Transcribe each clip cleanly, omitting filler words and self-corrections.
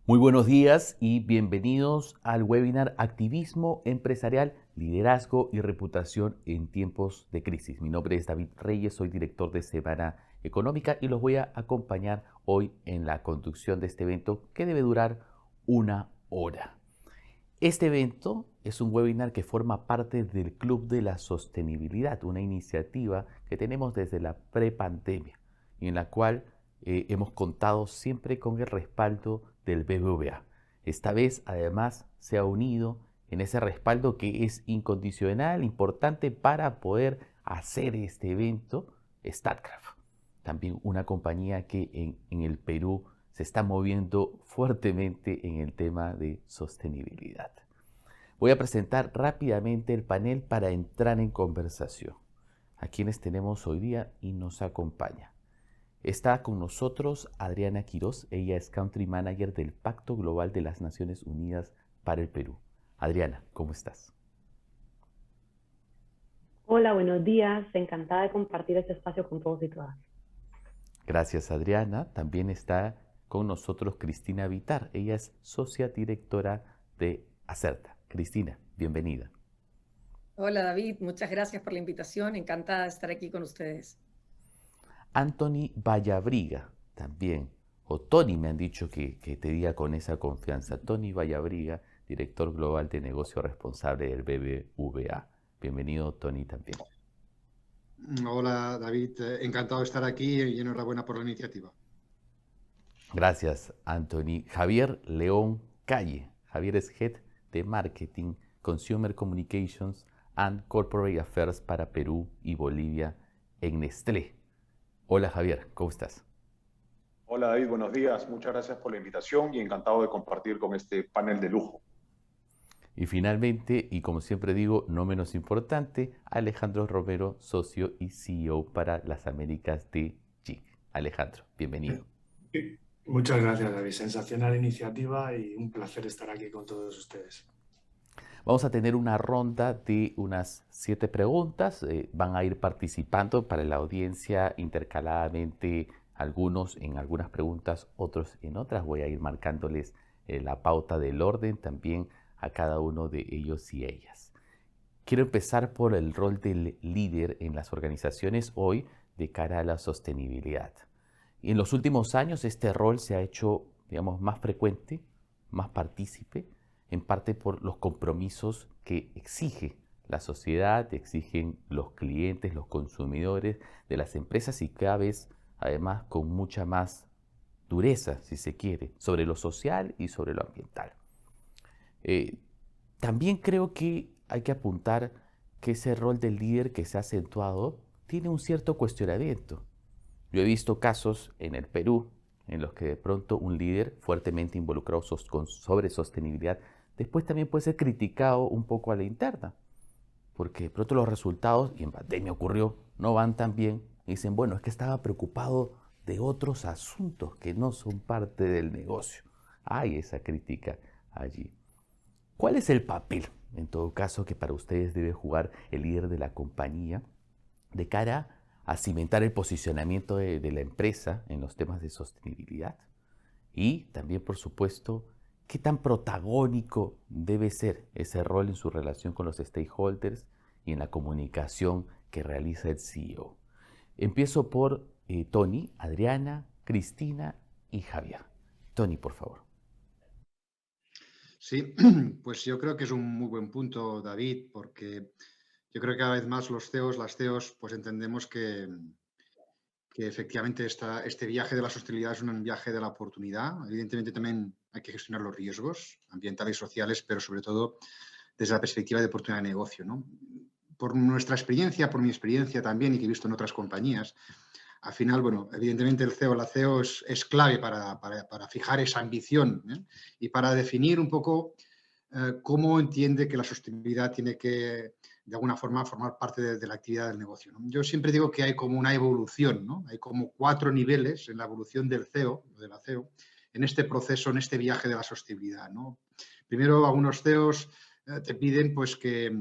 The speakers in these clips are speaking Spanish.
Muy buenos días y bienvenidos al webinar Activismo Empresarial, Liderazgo y Reputación en tiempos de crisis. Mi nombre es David Reyes, soy director de Semana Económica y los voy a acompañar hoy en la conducción de este evento que debe durar una hora. Este evento es un webinar que forma parte del Club de la Sostenibilidad, una iniciativa que tenemos desde la prepandemia y en la cual hemos contado siempre con el respaldo del BBVA. Esta vez, además, se ha unido en ese respaldo que es incondicional, importante para poder hacer este evento, StatCraft. También una compañía que en el Perú se está moviendo fuertemente en el tema de sostenibilidad. Voy a presentar rápidamente el panel para entrar en conversación. A quienes tenemos hoy día y nos acompaña. Está con nosotros Adriana Quiroz, ella es Country Manager del Pacto Global de las Naciones Unidas para el Perú. Adriana, ¿cómo estás? Hola, buenos días. Encantada de compartir este espacio con todos y todas. Gracias, Adriana. También está con nosotros Cristina Vitar, ella es socia directora de Acerta. Cristina, bienvenida. Hola David, muchas gracias por la invitación, encantada de estar aquí con ustedes. Anthony Vallabriga, también, o Tony me han dicho que te diga con esa confianza. Tony Vallabriga, director global de negocio responsable del BBVA. Bienvenido, Tony, también. Hola David, encantado de estar aquí y enhorabuena por la iniciativa. Gracias, Anthony. Javier León Calle. Javier es Head de Marketing, Consumer Communications and Corporate Affairs para Perú y Bolivia en Nestlé. Hola Javier, ¿cómo estás? Hola David, buenos días. Muchas gracias por la invitación y encantado de compartir con este panel de lujo. Y finalmente, y como siempre digo, no menos importante, Alejandro Romero, socio y CEO para las Américas de JIC. Alejandro, bienvenido. Muchas gracias, David. Sensacional iniciativa y un placer estar aquí con todos ustedes. Vamos a tener una ronda de unas 7 preguntas. Van a ir participando para la audiencia intercaladamente, algunos en algunas preguntas, otros en otras. Voy a ir marcándoles la pauta del orden también a cada uno de ellos y ellas. Quiero empezar por el rol del líder en las organizaciones hoy de cara a la sostenibilidad. Y en los últimos años este rol se ha hecho, digamos, más frecuente, más partícipe, en parte por los compromisos que exige la sociedad, exigen los clientes, los consumidores de las empresas y cada vez, además, con mucha más dureza, si se quiere, sobre lo social y sobre lo ambiental. También creo que hay que apuntar que ese rol del líder que se ha acentuado tiene un cierto cuestionamiento. Yo he visto casos en el Perú en los que de pronto un líder fuertemente involucrado sobre sostenibilidad después también puede ser criticado un poco a la interna, porque de pronto los resultados, y en pandemia ocurrió, no van tan bien. Y dicen, bueno, es que estaba preocupado de otros asuntos que no son parte del negocio. Hay esa crítica allí. ¿Cuál es el papel, en todo caso, que para ustedes debe jugar el líder de la compañía de cara a cimentar el posicionamiento de la empresa en los temas de sostenibilidad? Y también, por supuesto, qué tan protagónico debe ser ese rol en su relación con los stakeholders y en la comunicación que realiza el CEO. Empiezo por Tony, Adriana, Cristina y Javier. Tony, por favor. Sí, pues yo creo que es un muy buen punto, David, porque yo creo que cada vez más los CEOs, las CEOs, pues entendemos que efectivamente este viaje de la sostenibilidad es un viaje de la oportunidad. Evidentemente también hay que gestionar los riesgos ambientales y sociales, pero sobre todo desde la perspectiva de oportunidad de negocio, ¿no? Por nuestra experiencia, por mi experiencia también y que he visto en otras compañías, al final, bueno, evidentemente el CEO, la CEO es clave para fijar esa ambición, ¿eh? Y para definir un poco cómo entiende que la sostenibilidad tiene que, de alguna forma, formar parte de la actividad del negocio, ¿no? Yo siempre digo que hay como una evolución, ¿no? Hay como 4 niveles en la evolución del CEO, de la CEO, en este proceso, en este viaje de la sostenibilidad, ¿no? Primero, algunos CEOs te piden pues que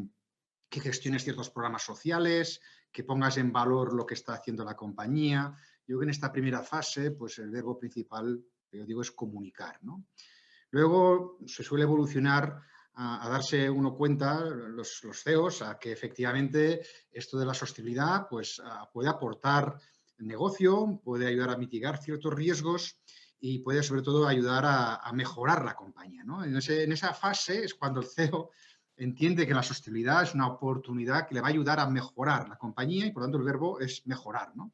gestiones ciertos programas sociales, que pongas en valor lo que está haciendo la compañía. Yo creo que en esta primera fase, pues el verbo principal, que yo digo, es comunicar, ¿no? Luego se suele evolucionar a darse uno cuenta, los CEOs, a que efectivamente esto de la sostenibilidad pues, puede aportar negocio, puede ayudar a mitigar ciertos riesgos y puede sobre todo ayudar a mejorar la compañía, ¿no? En esa fase es cuando el CEO entiende que la sostenibilidad es una oportunidad que le va a ayudar a mejorar la compañía y por lo tanto el verbo es mejorar, ¿no?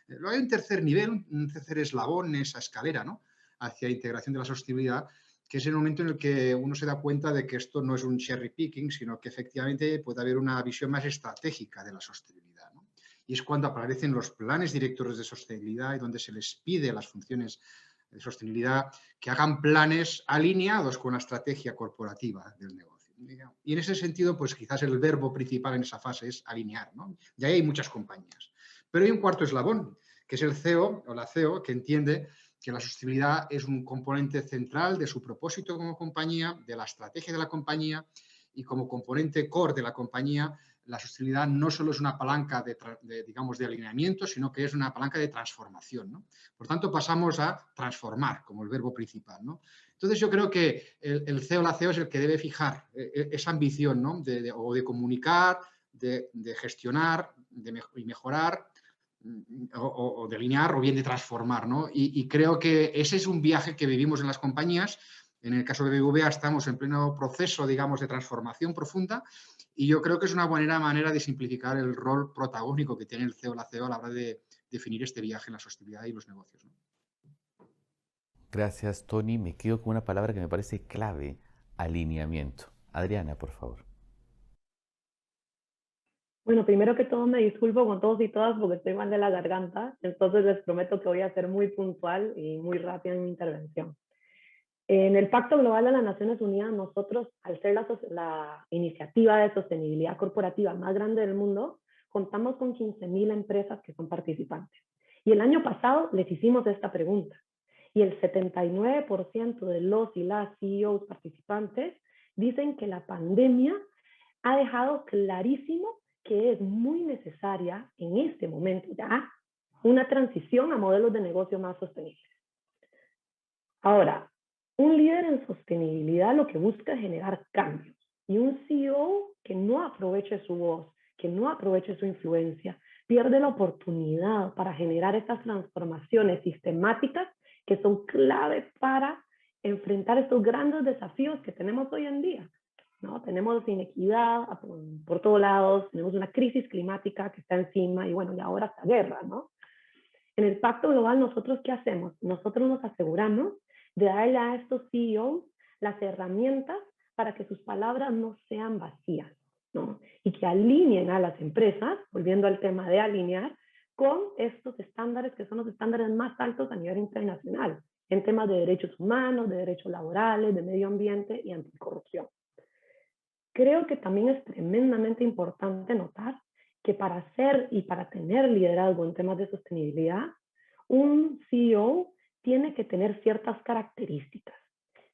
Luego hay un tercer nivel, un tercer eslabón en esa escalera, ¿no? Hacia integración de la sostenibilidad, que es el momento en el que uno se da cuenta de que esto no es un cherry picking, sino que efectivamente puede haber una visión más estratégica de la sostenibilidad, ¿no? Y es cuando aparecen los planes directores de sostenibilidad y donde se les pide a las funciones de sostenibilidad que hagan planes alineados con la estrategia corporativa del negocio. Y en ese sentido, pues quizás el verbo principal en esa fase es alinear, ¿no? Y ahí hay muchas compañías. Pero hay un cuarto eslabón, que es el CEO o la CEO, que entiende que la sostenibilidad es un componente central de su propósito como compañía, de la estrategia de la compañía y como componente core de la compañía, la sostenibilidad no solo es una palanca digamos, de alineamiento, sino que es una palanca de transformación, ¿no? Por tanto, pasamos a transformar como el verbo principal, ¿no? Entonces, yo creo que el CEO o la CEO es el que debe fijar esa ambición, ¿no? O de comunicar, de gestionar y mejorar, o delinear o bien de transformar, ¿no? Y creo que ese es un viaje que vivimos en las compañías. En el caso de BBVA estamos en pleno proceso, digamos, de transformación profunda y yo creo que es una buena manera de simplificar el rol protagónico que tiene el CEO o la CEO a la hora de definir este viaje en la sostenibilidad y los negocios, ¿no? Gracias, Tony. Me quedo con una palabra que me parece clave, alineamiento. Adriana, por favor. Bueno, primero que todo me disculpo con todos y todas porque estoy mal de la garganta, entonces les prometo que voy a ser muy puntual y muy rápida en mi intervención. En el Pacto Global de las Naciones Unidas, nosotros, al ser la iniciativa de sostenibilidad corporativa más grande del mundo, contamos con 15.000 empresas que son participantes. Y el año pasado les hicimos esta pregunta. Y el 79% de los y las CEOs participantes dicen que la pandemia ha dejado clarísimo que es muy necesaria en este momento ya una transición a modelos de negocio más sostenibles. Ahora, un líder en sostenibilidad lo que busca es generar cambios y un CEO que no aproveche su voz, que no aproveche su influencia, pierde la oportunidad para generar estas transformaciones sistemáticas que son clave para enfrentar estos grandes desafíos que tenemos hoy en día, ¿no? Tenemos inequidad por todos lados, tenemos una crisis climática que está encima y bueno, y ahora esta guerra, ¿no? En el Pacto Global, ¿nosotros qué hacemos? Nosotros nos aseguramos de darle a estos CEOs las herramientas para que sus palabras no sean vacías, ¿no? Y que alineen a las empresas, volviendo al tema de alinear, con estos estándares que son los estándares más altos a nivel internacional, en temas de derechos humanos, de derechos laborales, de medio ambiente y anticorrupción. Creo que también es tremendamente importante notar que para hacer y para tener liderazgo en temas de sostenibilidad, un CEO tiene que tener ciertas características.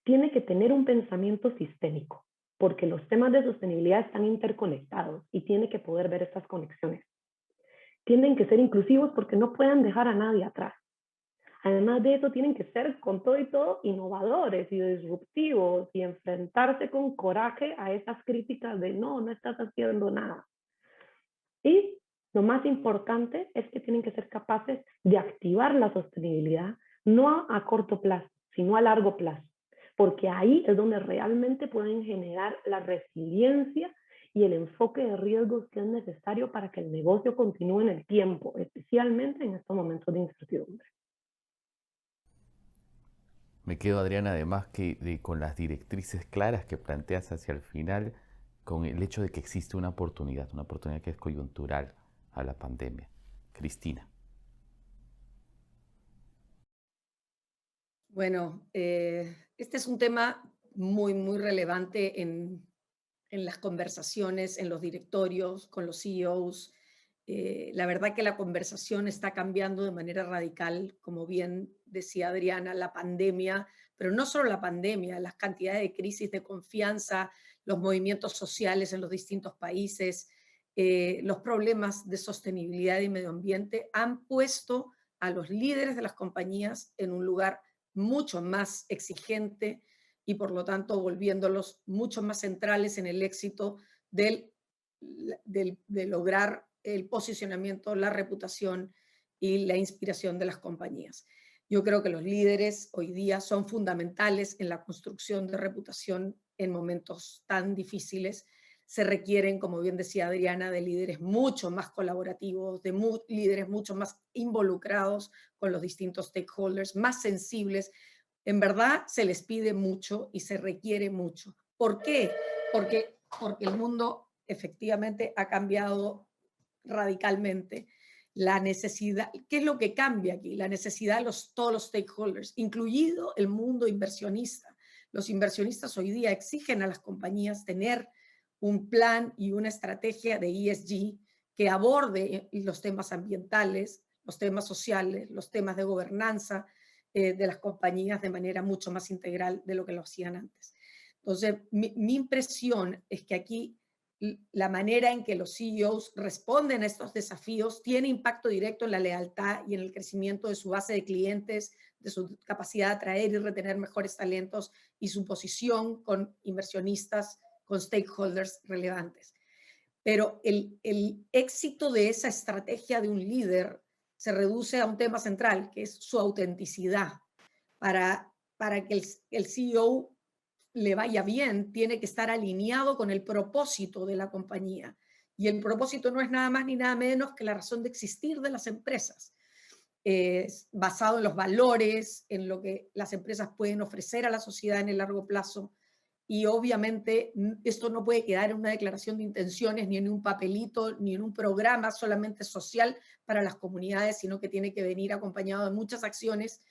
Tiene que tener un pensamiento sistémico, porque los temas de sostenibilidad están interconectados y tiene que poder ver estas conexiones. Tienen que ser inclusivos porque no pueden dejar a nadie atrás. Además de eso, tienen que ser con todo y todo innovadores y disruptivos y enfrentarse con coraje a esas críticas de no estás haciendo nada. Y lo más importante es que tienen que ser capaces de activar la sostenibilidad, no a corto plazo, sino a largo plazo, porque ahí es donde realmente pueden generar la resiliencia y el enfoque de riesgos que es necesario para que el negocio continúe en el tiempo, especialmente en estos momentos de incertidumbre. Me quedo, Adriana, además que con las directrices claras que planteas hacia el final, con el hecho de que existe una oportunidad que es coyuntural a la pandemia. Cristina. Bueno, este es un tema muy, muy relevante en las conversaciones, en los directorios, con los CEOs. La verdad que la conversación está cambiando de manera radical, como bien decía Adriana, la pandemia, pero no solo la pandemia, las cantidades de crisis de confianza, los movimientos sociales en los distintos países, los problemas de sostenibilidad y medio ambiente han puesto a los líderes de las compañías en un lugar mucho más exigente y por lo tanto volviéndolos mucho más centrales en el éxito de lograr el posicionamiento, la reputación y la inspiración de las compañías. Yo creo que los líderes hoy día son fundamentales en la construcción de reputación en momentos tan difíciles. Se requieren, como bien decía Adriana, de líderes mucho más colaborativos, de líderes mucho más involucrados con los distintos stakeholders, más sensibles. En verdad se les pide mucho y se requiere mucho. ¿Por qué? Porque el mundo efectivamente ha cambiado radicalmente. La necesidad, ¿qué es lo que cambia aquí? La necesidad de todos los stakeholders, incluido el mundo inversionista. Los inversionistas hoy día exigen a las compañías tener un plan y una estrategia de ESG que aborde los temas ambientales, los temas sociales, los temas de gobernanza de las compañías de manera mucho más integral de lo que lo hacían antes. Entonces, mi impresión es que aquí la manera en que los CEOs responden a estos desafíos tiene impacto directo en la lealtad y en el crecimiento de su base de clientes, de su capacidad de atraer y retener mejores talentos y su posición con inversionistas, con stakeholders relevantes. Pero el éxito de esa estrategia de un líder se reduce a un tema central, que es su autenticidad. Para que el CEO le vaya bien, tiene que estar alineado con el propósito de la compañía. Y el propósito no es nada más ni nada menos que la razón de existir de las empresas. Es basado en los valores, en lo que las empresas pueden ofrecer a la sociedad en el largo plazo. Y obviamente esto no puede quedar en una declaración de intenciones, ni en un papelito, ni en un programa solamente social para las comunidades, sino que tiene que venir acompañado de muchas acciones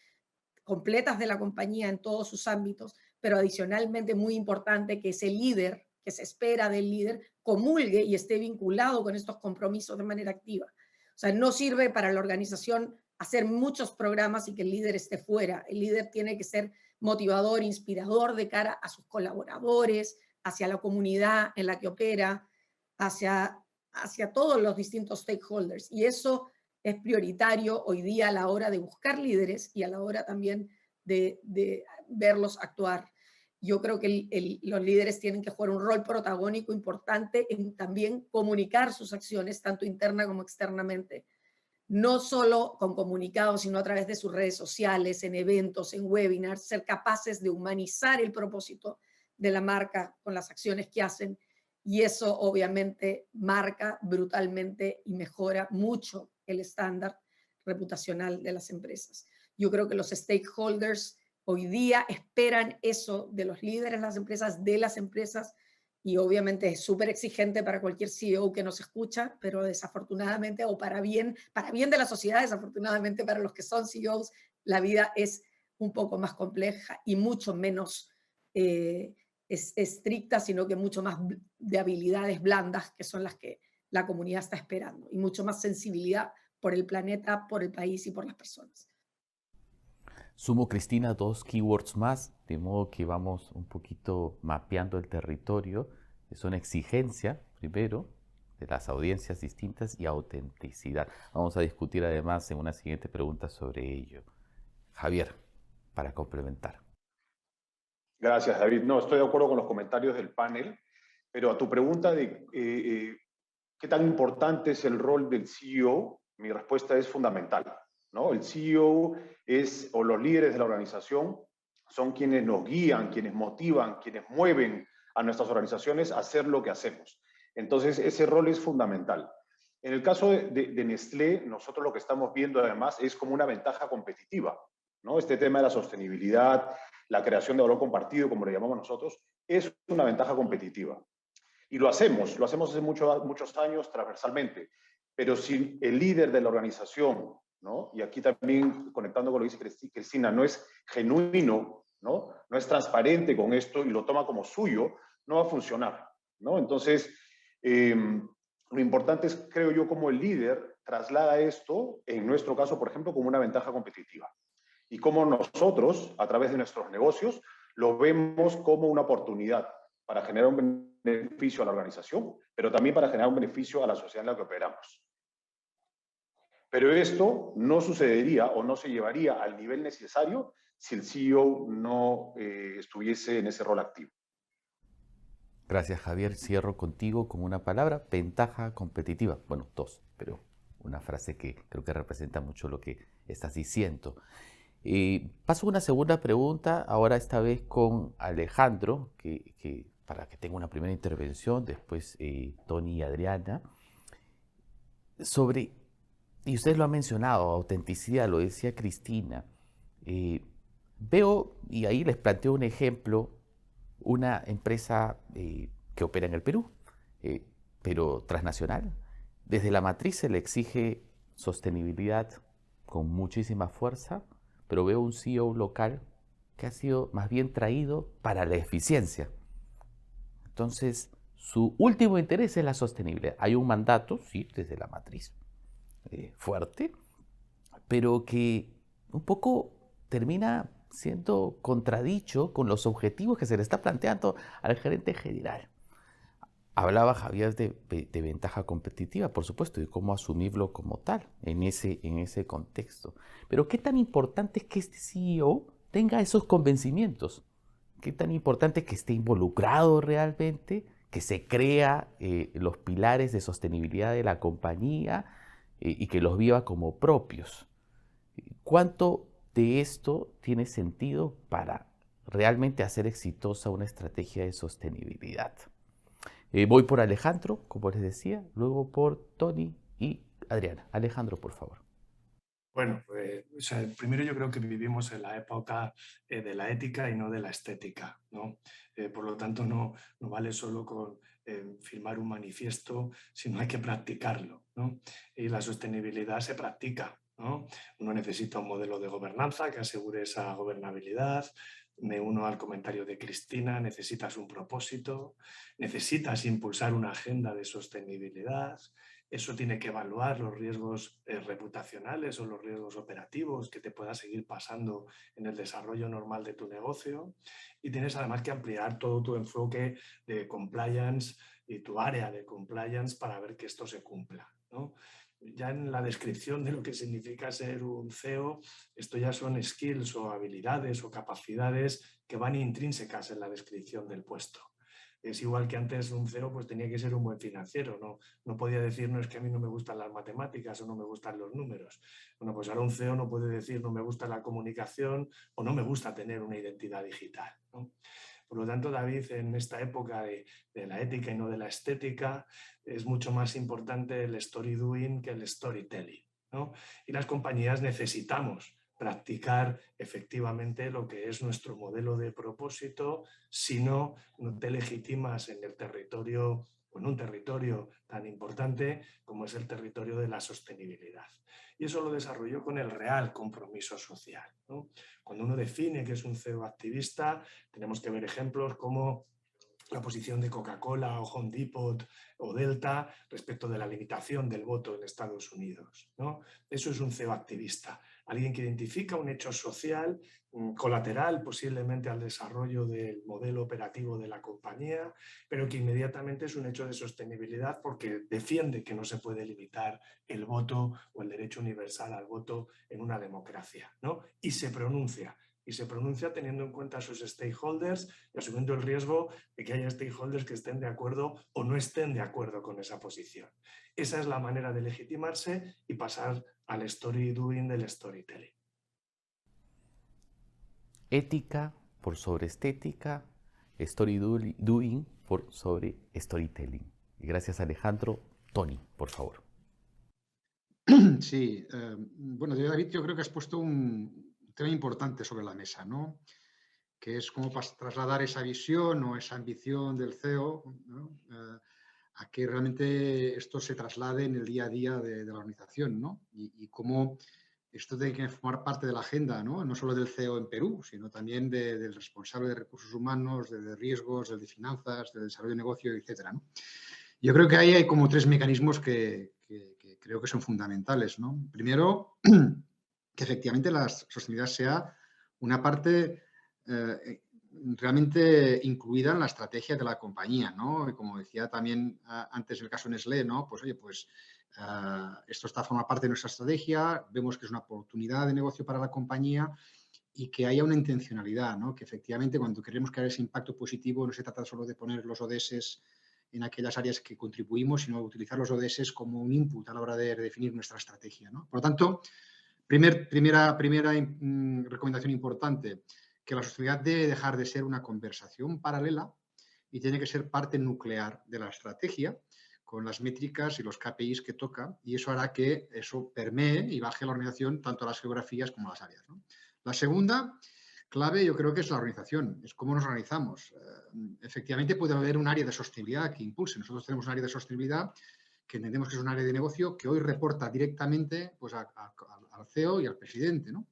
completas de la compañía en todos sus ámbitos, pero adicionalmente muy importante que ese líder, que se espera del líder, comulgue y esté vinculado con estos compromisos de manera activa. O sea, no sirve para la organización hacer muchos programas y que el líder esté fuera. El líder tiene que ser motivador, inspirador de cara a sus colaboradores, hacia la comunidad en la que opera, hacia todos los distintos stakeholders. Y eso es prioritario hoy día a la hora de buscar líderes y a la hora también de verlos actuar. Yo creo que los líderes tienen que jugar un rol protagónico importante en también comunicar sus acciones, tanto interna como externamente. No solo con comunicados, sino a través de sus redes sociales, en eventos, en webinars, ser capaces de humanizar el propósito de la marca con las acciones que hacen. Y eso obviamente marca brutalmente y mejora mucho el estándar reputacional de las empresas. Yo creo que los stakeholders hoy día esperan eso de los líderes de las empresas, y obviamente es súper exigente para cualquier CEO que nos escucha, pero desafortunadamente, o para bien de la sociedad, desafortunadamente para los que son CEOs, la vida es un poco más compleja y mucho menos estricta, sino que mucho más de habilidades blandas, que son las que la comunidad está esperando, y mucho más sensibilidad por el planeta, por el país y por las personas. Sumo, Cristina, 2 keywords más, de modo que vamos un poquito mapeando el territorio. Es una exigencia, primero, de las audiencias distintas, y autenticidad. Vamos a discutir además en una siguiente pregunta sobre ello. Javier, para complementar. Gracias, David. No, estoy de acuerdo con los comentarios del panel, pero a tu pregunta de qué tan importante es el rol del CEO, mi respuesta es fundamental, ¿no? El CEO o los líderes de la organización son quienes nos guían, quienes motivan, quienes mueven a nuestras organizaciones a hacer lo que hacemos. Entonces, ese rol es fundamental. En el caso de Nestlé, nosotros lo que estamos viendo además es como una ventaja competitiva, ¿no? Este tema de la sostenibilidad, la creación de valor compartido, como le llamamos nosotros, es una ventaja competitiva. Y lo hacemos hace muchos años transversalmente, pero si el líder de la organización, ¿no? Y aquí también conectando con lo que dice Cristina, no es genuino, ¿no? No es transparente con esto y lo toma como suyo, no va a funcionar, ¿no? Entonces, lo importante es, creo yo, como el líder traslada esto, en nuestro caso, por ejemplo, como una ventaja competitiva. Y cómo nosotros, a través de nuestros negocios, lo vemos como una oportunidad para generar un beneficio a la organización, pero también para generar un beneficio a la sociedad en la que operamos. Pero esto no sucedería o no se llevaría al nivel necesario si el CEO no estuviese en ese rol activo. Gracias, Javier. Cierro contigo con una palabra: ventaja competitiva. Bueno, dos, pero una frase que creo que representa mucho lo que estás diciendo. Paso a una segunda pregunta, ahora esta vez con Alejandro, para que tenga una primera intervención, después Tony y Adriana, sobre, y ustedes lo han mencionado, autenticidad, lo decía Cristina. Veo, y ahí les planteo un ejemplo, una empresa que opera en el Perú, pero transnacional. Desde la matriz se le exige sostenibilidad con muchísima fuerza, pero veo un CEO local que ha sido más bien traído para la eficiencia. Entonces, su último interés es la sostenibilidad. Hay un mandato, sí, desde la matriz, fuerte, pero que un poco termina siendo contradicho con los objetivos que se le está planteando al gerente general. Hablaba Javier de ventaja competitiva, por supuesto, y cómo asumirlo como tal en ese contexto. Pero ¿qué tan importante es que este CEO tenga esos convencimientos? ¿Qué tan importante es que esté involucrado realmente, que se crea los pilares de sostenibilidad de la compañía y que los viva como propios? ¿Cuánto de esto tiene sentido para realmente hacer exitosa una estrategia de sostenibilidad? Voy por Alejandro, como les decía, luego por Tony y Adriana. Alejandro, por favor. Bueno, o sea, primero yo creo que vivimos en la época de la ética y no de la estética, ¿no? Por lo tanto, no vale solo con firmar un manifiesto, sino hay que practicarlo, ¿no? Y la sostenibilidad se practica, ¿no? Uno necesita un modelo de gobernanza que asegure esa gobernabilidad. Me uno al comentario de Cristina: necesitas un propósito, necesitas impulsar una agenda de sostenibilidad. Eso tiene que evaluar los riesgos reputacionales o los riesgos operativos que te pueda seguir pasando en el desarrollo normal de tu negocio. Y tienes además que ampliar todo tu enfoque de compliance y tu área de compliance para ver que esto se cumpla, ¿no? Ya en la descripción de lo que significa ser un CEO, esto ya son skills o habilidades o capacidades que van intrínsecas en la descripción del puesto. Es igual que antes un CEO pues tenía que ser un buen financiero, no podía decir: no, es que a mí no me gustan las matemáticas o no me gustan los números. Bueno, pues ahora un CEO no puede decir: no me gusta la comunicación o no me gusta tener una identidad digital, ¿no? Por lo tanto, David, en esta época de la ética y no de la estética, es mucho más importante el story doing que el storytelling, ¿no? Y las compañías necesitamos practicar efectivamente lo que es nuestro modelo de propósito, si no te legitimas en el territorio, o en un territorio tan importante como es el territorio de la sostenibilidad. Y eso lo desarrolló con el real compromiso social, ¿no? Cuando uno define que es un CEO activista, tenemos que ver ejemplos como la posición de Coca-Cola o Home Depot o Delta respecto de la limitación del voto en Estados Unidos, ¿no? Eso es un CEO activista, alguien que identifica un hecho social colateral posiblemente al desarrollo del modelo operativo de la compañía, pero que inmediatamente es un hecho de sostenibilidad porque defiende que no se puede limitar el voto o el derecho universal al voto en una democracia, ¿no? Y se pronuncia teniendo en cuenta a sus stakeholders y asumiendo el riesgo de que haya stakeholders que estén de acuerdo o no estén de acuerdo con esa posición. Esa es la manera de legitimarse y pasar al story doing del storytelling. Ética por sobre estética, story doing por sobre storytelling. Gracias, Alejandro. Tony, por favor. Sí, bueno, David, yo creo que has puesto un tema importante sobre la mesa, ¿no? Que es cómo trasladar esa visión o esa ambición del CEO, ¿no? A que realmente esto se traslade en el día a día de la organización, ¿no? Y cómo esto tiene que formar parte de la agenda, ¿no? No solo del CEO en Perú, sino también del responsable de recursos humanos, de riesgos, del de finanzas, del desarrollo de negocio, etcétera, ¿no? Yo creo que ahí hay como tres mecanismos que creo que son fundamentales, ¿no? Primero, que efectivamente la sostenibilidad sea una parte realmente incluida en la estrategia de la compañía, ¿no? Y como decía también antes el caso de Nestlé, ¿no? Pues oye, pues esto está forma parte de nuestra estrategia, vemos que es una oportunidad de negocio para la compañía y que haya una intencionalidad, ¿no? Que efectivamente cuando queremos crear ese impacto positivo no se trata solo de poner los ODS en aquellas áreas que contribuimos, sino utilizar los ODS como un input a la hora de definir nuestra estrategia, ¿no? Por lo tanto, primera recomendación importante, que la sostenibilidad debe dejar de ser una conversación paralela y tiene que ser parte nuclear de la estrategia, con las métricas y los KPIs que toca, y eso hará que eso permee y baje la organización tanto a las geografías como a las áreas, ¿no? La segunda clave yo creo que es la organización, es cómo nos organizamos. Efectivamente puede haber un área de sostenibilidad que impulse. Nosotros tenemos un área de sostenibilidad que entendemos que es un área de negocio que hoy reporta directamente pues, al CEO y al presidente, ¿no?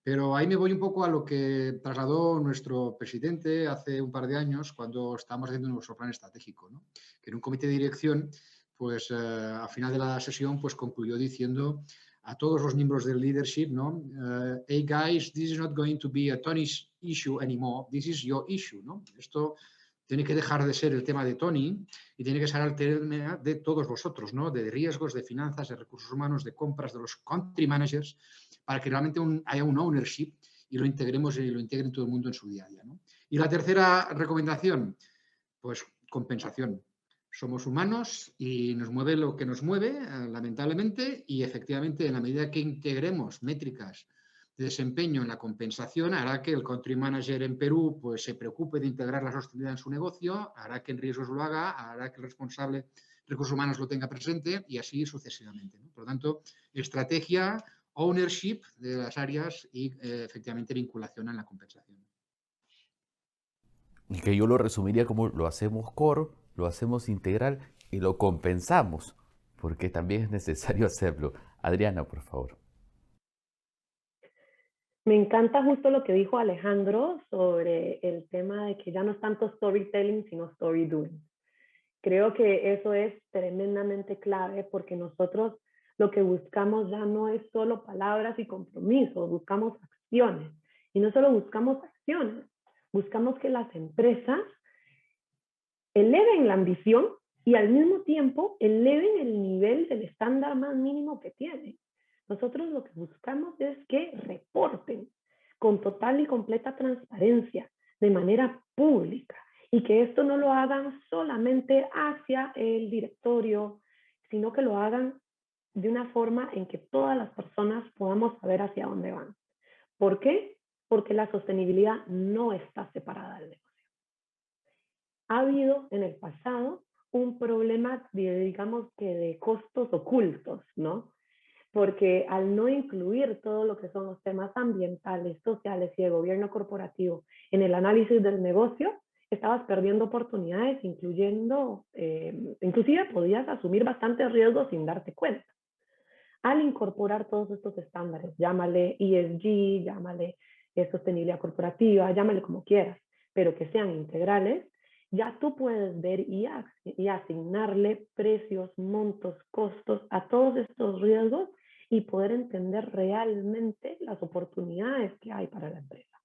Pero ahí me voy un poco a lo que trasladó nuestro presidente hace un par de años cuando estábamos haciendo nuestro plan estratégico, ¿no? Que en un comité de dirección, pues al final de la sesión, pues concluyó diciendo a todos los miembros del leadership, ¿no? Hey guys, this is not going to be a Tony's issue anymore, this is your issue, ¿no? Esto tiene que dejar de ser el tema de Tony y tiene que ser el tema de todos vosotros, ¿no? De riesgos, de finanzas, de recursos humanos, de compras, de los country managers, para que realmente haya un ownership y lo integremos y lo integren todo el mundo en su día a día, ¿no? Y la tercera recomendación, pues compensación. Somos humanos y nos mueve lo que nos mueve, lamentablemente, y efectivamente en la medida que integremos métricas de desempeño en la compensación, hará que el country manager en Perú pues, se preocupe de integrar la sostenibilidad en su negocio, hará que en riesgos lo haga, hará que el responsable de recursos humanos lo tenga presente y así sucesivamente, ¿no? Por lo tanto, estrategia, ownership de las áreas y efectivamente vinculación en la compensación. Y que yo lo resumiría como lo hacemos core, lo hacemos integral y lo compensamos, porque también es necesario hacerlo. Adriana, por favor. Me encanta justo lo que dijo Alejandro sobre el tema de que ya no es tanto storytelling, sino story doing. Creo que eso es tremendamente clave porque nosotros lo que buscamos ya no es solo palabras y compromisos, buscamos acciones. Y no solo buscamos acciones, buscamos que las empresas eleven la ambición y al mismo tiempo eleven el nivel del estándar más mínimo que tienen. Nosotros lo que buscamos es que reporten con total y completa transparencia, de manera pública, y que esto no lo hagan solamente hacia el directorio, sino que lo hagan de una forma en que todas las personas podamos saber hacia dónde van. ¿Por qué? Porque la sostenibilidad no está separada del negocio. Ha habido en el pasado un problema, digamos que de costos ocultos, ¿no? Porque al no incluir todo lo que son los temas ambientales, sociales y de gobierno corporativo en el análisis del negocio, estabas perdiendo oportunidades, inclusive podías asumir bastantes riesgos sin darte cuenta. Al incorporar todos estos estándares, llámale ESG, llámale sostenibilidad corporativa, llámale como quieras, pero que sean integrales, ya tú puedes ver y asignarle precios, montos, costos a todos estos riesgos y poder entender realmente las oportunidades que hay para la empresa.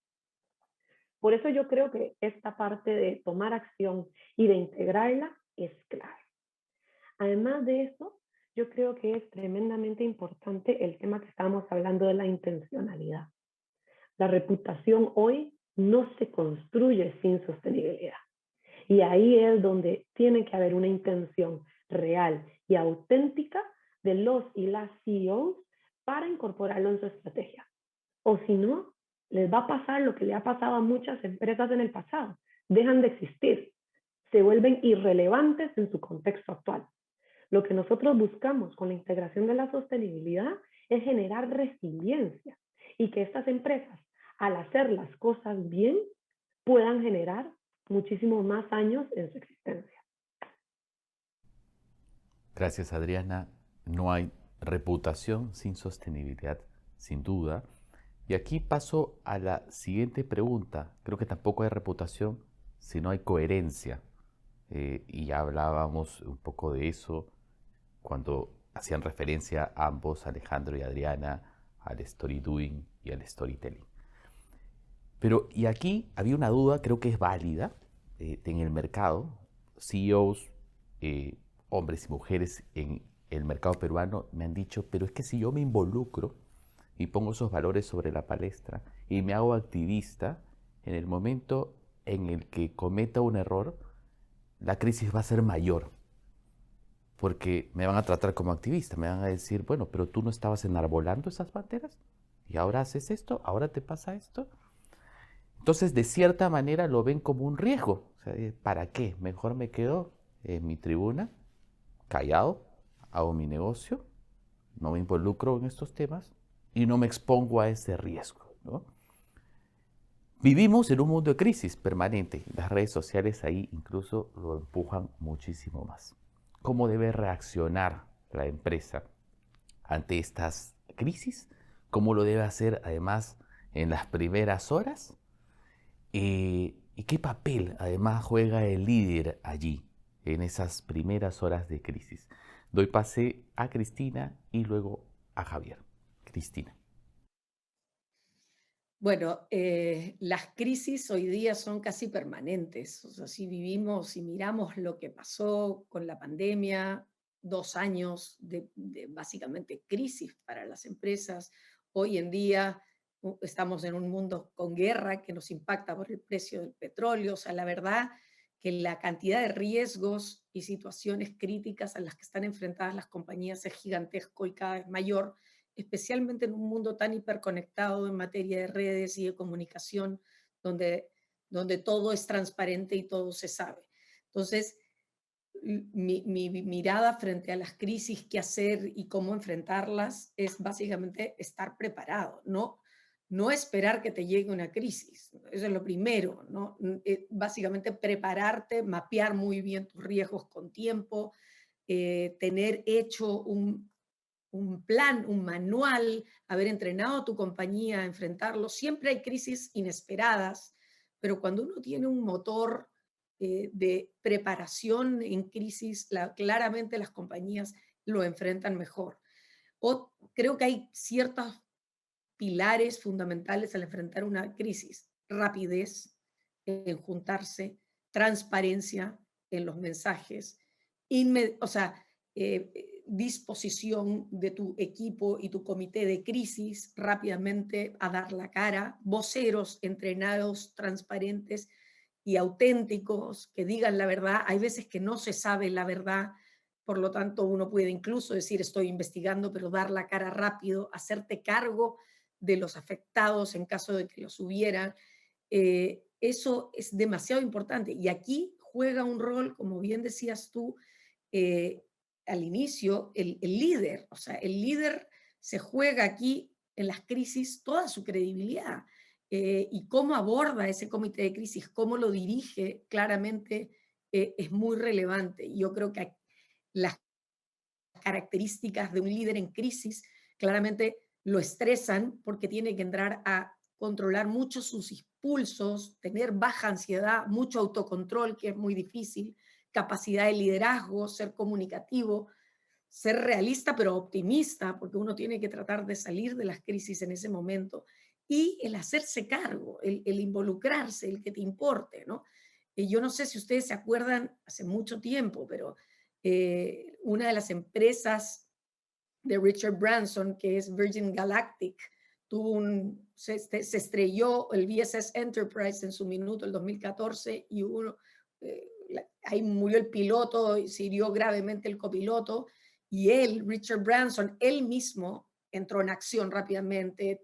Por eso yo creo que esta parte de tomar acción y de integrarla es clave. Además de eso, yo creo que es tremendamente importante el tema que estábamos hablando de la intencionalidad. La reputación hoy no se construye sin sostenibilidad. Y ahí es donde tiene que haber una intención real y auténtica de los y las CEOs para incorporarlo en su estrategia. O si no, les va a pasar lo que le ha pasado a muchas empresas en el pasado. Dejan de existir, se vuelven irrelevantes en su contexto actual. Lo que nosotros buscamos con la integración de la sostenibilidad es generar resiliencia y que estas empresas, al hacer las cosas bien, puedan generar muchísimos más años en su existencia. Gracias, Adriana. No hay reputación sin sostenibilidad, sin duda. Y aquí paso a la siguiente pregunta. Creo que tampoco hay reputación si no hay coherencia. Y ya hablábamos un poco de eso cuando hacían referencia a ambos, Alejandro y Adriana, al story doing y al storytelling. Pero, y aquí había una duda, creo que es válida, en el mercado. CEOs, hombres y mujeres en el mercado peruano me han dicho, pero es que si yo me involucro y pongo esos valores sobre la palestra y me hago activista, en el momento en el que cometa un error, la crisis va a ser mayor, porque me van a tratar como activista, me van a decir, bueno, pero tú no estabas enarbolando esas banderas y ahora haces esto, ahora te pasa esto. Entonces, de cierta manera lo ven como un riesgo. O sea, ¿para qué? Mejor me quedo en mi tribuna, callado, hago mi negocio, no me involucro en estos temas y no me expongo a ese riesgo, ¿no? Vivimos en un mundo de crisis permanente. Las redes sociales ahí incluso lo empujan muchísimo más. ¿Cómo debe reaccionar la empresa ante estas crisis? ¿Cómo lo debe hacer además en las primeras horas? ¿Y qué papel además juega el líder allí, en esas primeras horas de crisis? Doy pase a Cristina y luego a Javier. Cristina. Bueno, las crisis hoy día son casi permanentes. O sea, si vivimos, si miramos lo que pasó con la pandemia, 2 años de básicamente crisis para las empresas, hoy en día estamos en un mundo con guerra que nos impacta por el precio del petróleo. O sea, la verdad que la cantidad de riesgos y situaciones críticas a las que están enfrentadas las compañías es gigantesco y cada vez mayor, especialmente en un mundo tan hiperconectado en materia de redes y de comunicación, donde todo es transparente y todo se sabe. Entonces, mi mirada frente a las crisis, qué hacer y cómo enfrentarlas, es básicamente estar preparado, no esperar que te llegue una crisis. Eso es lo primero, ¿no? Básicamente prepararte, mapear muy bien tus riesgos con tiempo, tener hecho un plan, un manual, haber entrenado a tu compañía a enfrentarlo. Siempre hay crisis inesperadas, pero cuando uno tiene un motor de preparación en crisis, claramente las compañías lo enfrentan mejor. Creo que hay ciertos pilares fundamentales al enfrentar una crisis: rapidez en juntarse, transparencia en los mensajes, o sea, disposición de tu equipo y tu comité de crisis rápidamente a dar la cara, voceros entrenados, transparentes y auténticos, que digan la verdad. Hay veces que no se sabe la verdad, por lo tanto uno puede incluso decir estoy investigando, pero dar la cara rápido, hacerte cargo de los afectados en caso de que los hubieran. Eso es demasiado importante. Y aquí juega un rol, como bien decías tú, al inicio, el líder. O sea, el líder se juega aquí en las crisis toda su credibilidad. Y cómo aborda ese comité de crisis, cómo lo dirige, claramente es muy relevante. Yo creo que las características de un líder en crisis claramente lo estresan porque tiene que entrar a controlar mucho sus impulsos, tener baja ansiedad, mucho autocontrol, que es muy difícil, capacidad de liderazgo, ser comunicativo, ser realista pero optimista, porque uno tiene que tratar de salir de las crisis en ese momento, y el hacerse cargo, el involucrarse, el que te importe, ¿no? Y yo no sé si ustedes se acuerdan, hace mucho tiempo, pero una de las empresas de Richard Branson, que es Virgin Galactic, se estrelló el VSS Enterprise en su minuto, el 2014, y ahí murió el piloto y se hirió gravemente el copiloto, y él, Richard Branson, él mismo entró en acción rápidamente,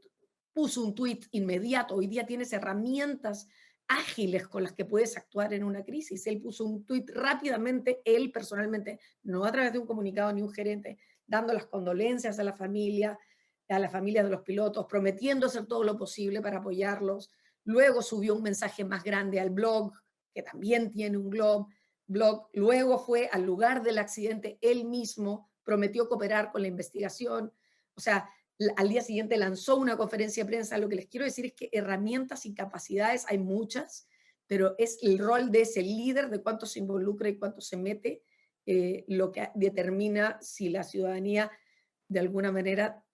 puso un tweet inmediato. Hoy día tienes herramientas ágiles con las que puedes actuar en una crisis. Él puso un tweet rápidamente, él personalmente, no a través de un comunicado ni un gerente, dando las condolencias a la familia de los pilotos, prometiendo hacer todo lo posible para apoyarlos. Luego subió un mensaje más grande al blog, que también tiene un blog. Luego fue al lugar del accidente, él mismo prometió cooperar con la investigación. O sea, al día siguiente lanzó una conferencia de prensa. Lo que les quiero decir es que herramientas y capacidades hay muchas, pero es el rol de ese líder, de cuánto se involucra y cuánto se mete, lo que determina si la ciudadanía de alguna manera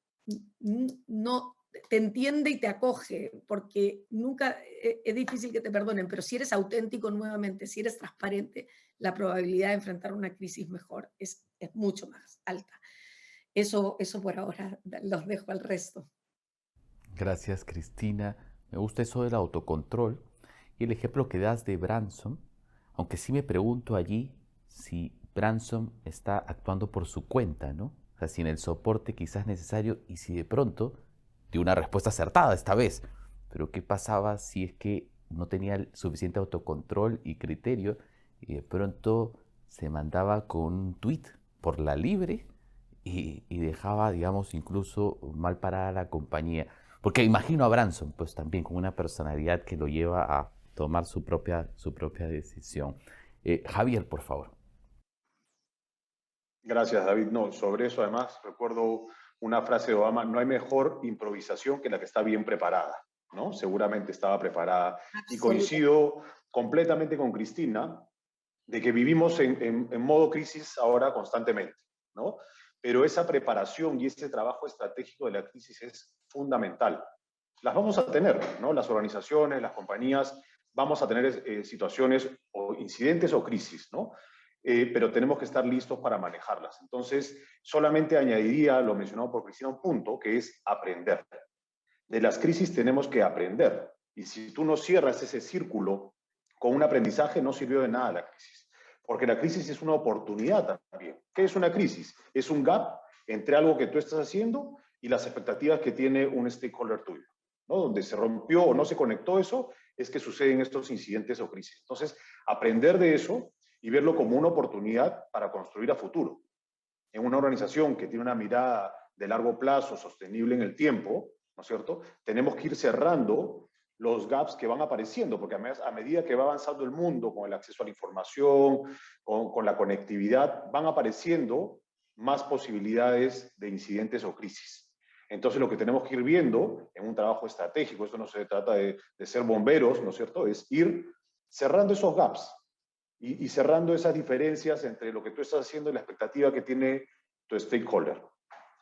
no te entiende y te acoge, porque nunca es difícil que te perdonen, pero si eres auténtico nuevamente, si eres transparente, la probabilidad de enfrentar una crisis mejor es mucho más alta. Eso por ahora los dejo al resto. Gracias, Cristina. Me gusta eso del autocontrol y el ejemplo que das de Branson, aunque sí me pregunto allí si Branson está actuando por su cuenta, ¿no? O sea, sin el soporte quizás necesario y si de pronto dio una respuesta acertada esta vez. Pero ¿qué pasaba si es que no tenía el suficiente autocontrol y criterio y de pronto se mandaba con un tuit por la libre y dejaba, digamos, incluso mal parada la compañía? Porque imagino a Branson, pues también con una personalidad que lo lleva a tomar su propia decisión. Javier, por favor. Gracias, David. No, sobre eso además recuerdo una frase de Obama: no hay mejor improvisación que la que está bien preparada, ¿no? Seguramente estaba preparada. Y Absolutamente. coincido completamente con Cristina de que vivimos en modo crisis ahora constantemente, ¿no? Pero esa preparación y ese trabajo estratégico de la crisis es fundamental. Las vamos a tener, ¿no? Las organizaciones, las compañías, vamos a tener situaciones o incidentes o crisis, ¿no? Pero tenemos que estar listos para manejarlas. Entonces, solamente añadiría lo mencionado por Cristina, un punto, que es aprender. De las crisis tenemos que aprender. Y si tú no cierras ese círculo con un aprendizaje, no sirvió de nada la crisis. Porque la crisis es una oportunidad también. ¿Qué es una crisis? Es un gap entre algo que tú estás haciendo y las expectativas que tiene un stakeholder tuyo, ¿no? Donde se rompió o no se conectó eso, es que suceden estos incidentes o crisis. Entonces, aprender de eso y verlo como una oportunidad para construir a futuro. En una organización que tiene una mirada de largo plazo, sostenible en el tiempo, ¿no es cierto? Tenemos que ir cerrando los gaps que van apareciendo, porque a medida que va avanzando el mundo con el acceso a la información, con la conectividad, van apareciendo más posibilidades de incidentes o crisis. Entonces, lo que tenemos que ir viendo en un trabajo estratégico, esto no se trata de ser bomberos, ¿no es cierto?, es ir cerrando esos gaps y cerrando esas diferencias entre lo que tú estás haciendo y la expectativa que tiene tu stakeholder.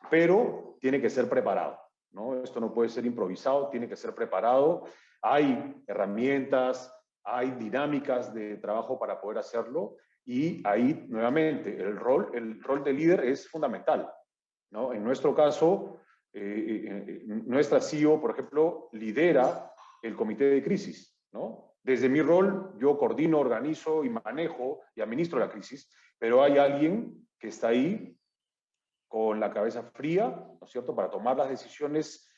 Pero tiene que ser preparado, ¿no? Esto no puede ser improvisado, tiene que ser preparado. Hay herramientas, hay dinámicas de trabajo para poder hacerlo y ahí, nuevamente, el rol de líder es fundamental, ¿no? En nuestro caso, nuestra CEO, por ejemplo, lidera el comité de crisis, ¿no? Desde mi rol, yo coordino, organizo y manejo y administro la crisis, pero hay alguien que está ahí con la cabeza fría, ¿no es cierto?, para tomar las decisiones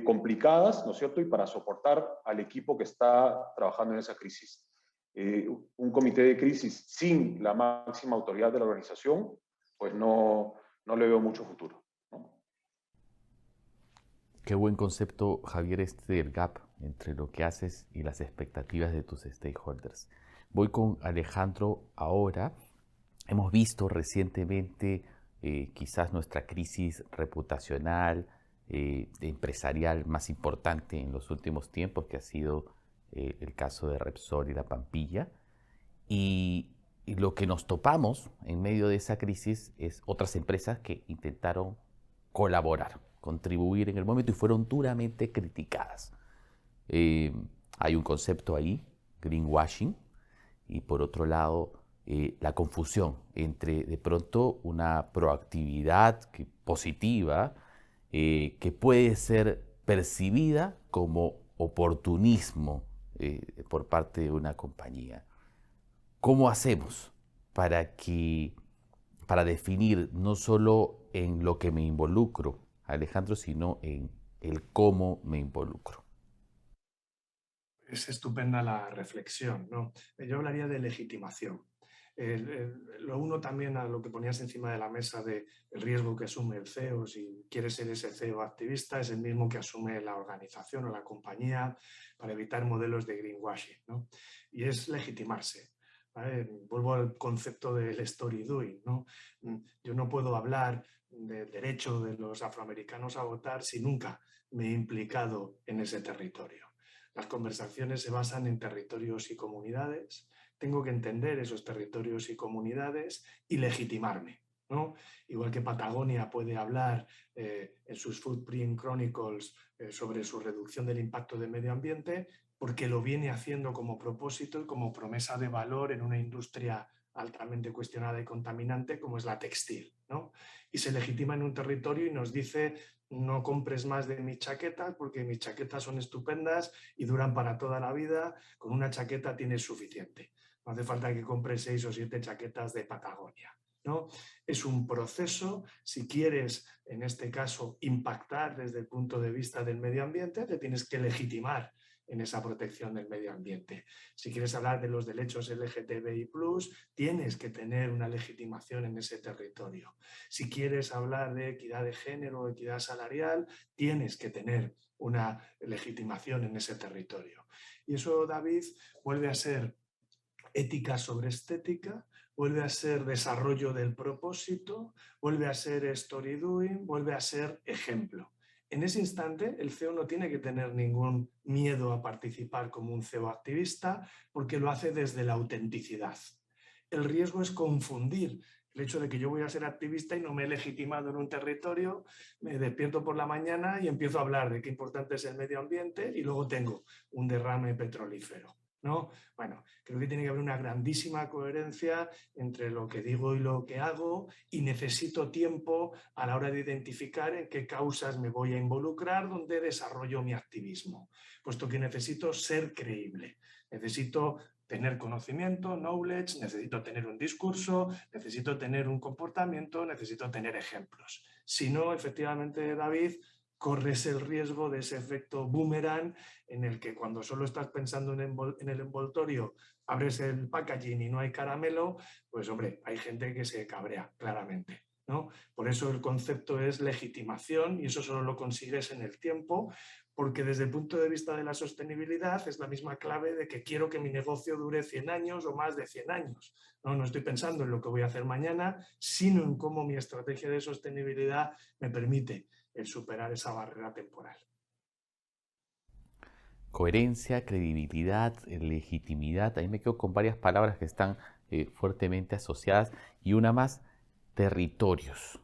complicadas, ¿no es cierto?, y para soportar al equipo que está trabajando en esa crisis. Un comité de crisis sin la máxima autoridad de la organización, pues no le veo mucho futuro, ¿no? Qué buen concepto, Javier, este del gap entre lo que haces y las expectativas de tus stakeholders. Voy con Alejandro ahora. Hemos visto recientemente quizás nuestra crisis reputacional, empresarial más importante en los últimos tiempos, que ha sido el caso de Repsol y La Pampilla. Y lo que nos topamos en medio de esa crisis es otras empresas que intentaron colaborar, contribuir en el momento y fueron duramente criticadas. Eh, Hay un concepto ahí, greenwashing, y por otro lado la confusión entre de pronto una proactividad positiva que puede ser percibida como oportunismo por parte de una compañía. ¿Cómo hacemos para para definir no solo en lo que me involucro, Alejandro, sino en el cómo me involucro? Es estupenda la reflexión, ¿no? Yo hablaría de legitimación. Lo uno también a lo que ponías encima de la mesa de el riesgo que asume el CEO, si quiere ser ese CEO activista, es el mismo que asume la organización o la compañía para evitar modelos de greenwashing, ¿no? Y es legitimarse, ¿vale? Vuelvo al concepto del story doing, ¿no? Yo no puedo hablar del derecho de los afroamericanos a votar si nunca me he implicado en ese territorio. Las conversaciones se basan en territorios y comunidades. Tengo que entender esos territorios y comunidades y legitimarme, ¿no? Igual que Patagonia puede hablar en sus Footprint Chronicles sobre su reducción del impacto del medio ambiente, porque lo viene haciendo como propósito y como promesa de valor en una industria altamente cuestionada y contaminante como es la textil, ¿no? Y se legitima en un territorio y nos dice no compres más de mis chaquetas porque mis chaquetas son estupendas y duran para toda la vida. Con una chaqueta tienes suficiente. No hace falta que compres 6 o 7 chaquetas de Patagonia, ¿no? Es un proceso. Si quieres, en este caso, impactar desde el punto de vista del medio ambiente, te tienes que legitimar en esa protección del medio ambiente. Si quieres hablar de los derechos LGTBI+, tienes que tener una legitimación en ese territorio. Si quieres hablar de equidad de género, equidad salarial, tienes que tener una legitimación en ese territorio. Y eso, David, vuelve a ser ética sobre estética, vuelve a ser desarrollo del propósito, vuelve a ser story doing, vuelve a ser ejemplo. En ese instante, el CEO no tiene que tener ningún miedo a participar como un CEO activista porque lo hace desde la autenticidad. El riesgo es confundir el hecho de que yo voy a ser activista y no me he legitimado en un territorio, me despierto por la mañana y empiezo a hablar de qué importante es el medio ambiente y luego tengo un derrame petrolífero, ¿no? Bueno, creo que tiene que haber una grandísima coherencia entre lo que digo y lo que hago, y necesito tiempo a la hora de identificar en qué causas me voy a involucrar, donde desarrollo mi activismo, puesto que necesito ser creíble, necesito tener conocimiento, knowledge, necesito tener un discurso, necesito tener un comportamiento, necesito tener ejemplos. Si no, efectivamente, David, corres el riesgo de ese efecto boomerang en el que cuando solo estás pensando en el envoltorio, abres el packaging y no hay caramelo, pues hombre, hay gente que se cabrea claramente, ¿no? Por eso el concepto es legitimación, y eso solo lo consigues en el tiempo, porque desde el punto de vista de la sostenibilidad es la misma clave de que quiero que mi negocio dure 100 años o más de 100 años. No estoy pensando en lo que voy a hacer mañana, sino en cómo mi estrategia de sostenibilidad me permite el superar esa barrera temporal. Coherencia, credibilidad, legitimidad. Ahí me quedo con varias palabras que están fuertemente asociadas. Y una más, territorios.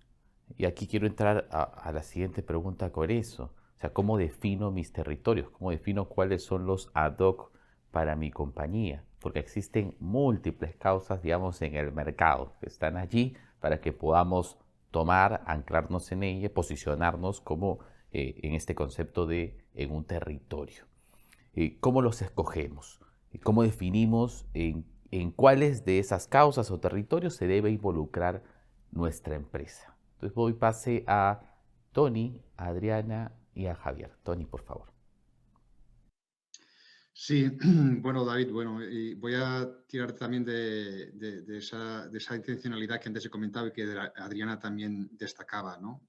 Y aquí quiero entrar a la siguiente pregunta con eso. O sea, ¿cómo defino mis territorios? ¿Cómo defino cuáles son los ad hoc para mi compañía? Porque existen múltiples causas, digamos, en el mercado que están allí para que podamos tomar, anclarnos en ella, posicionarnos como en este concepto de en un territorio. ¿Cómo los escogemos? ¿Cómo definimos en cuáles de esas causas o territorios se debe involucrar nuestra empresa? Entonces voy pase a Tony, a Adriana y a Javier. Tony, por favor. Sí, bueno, David, bueno, y voy a tirar también de esa intencionalidad que antes he comentado y que Adriana también destacaba, ¿no?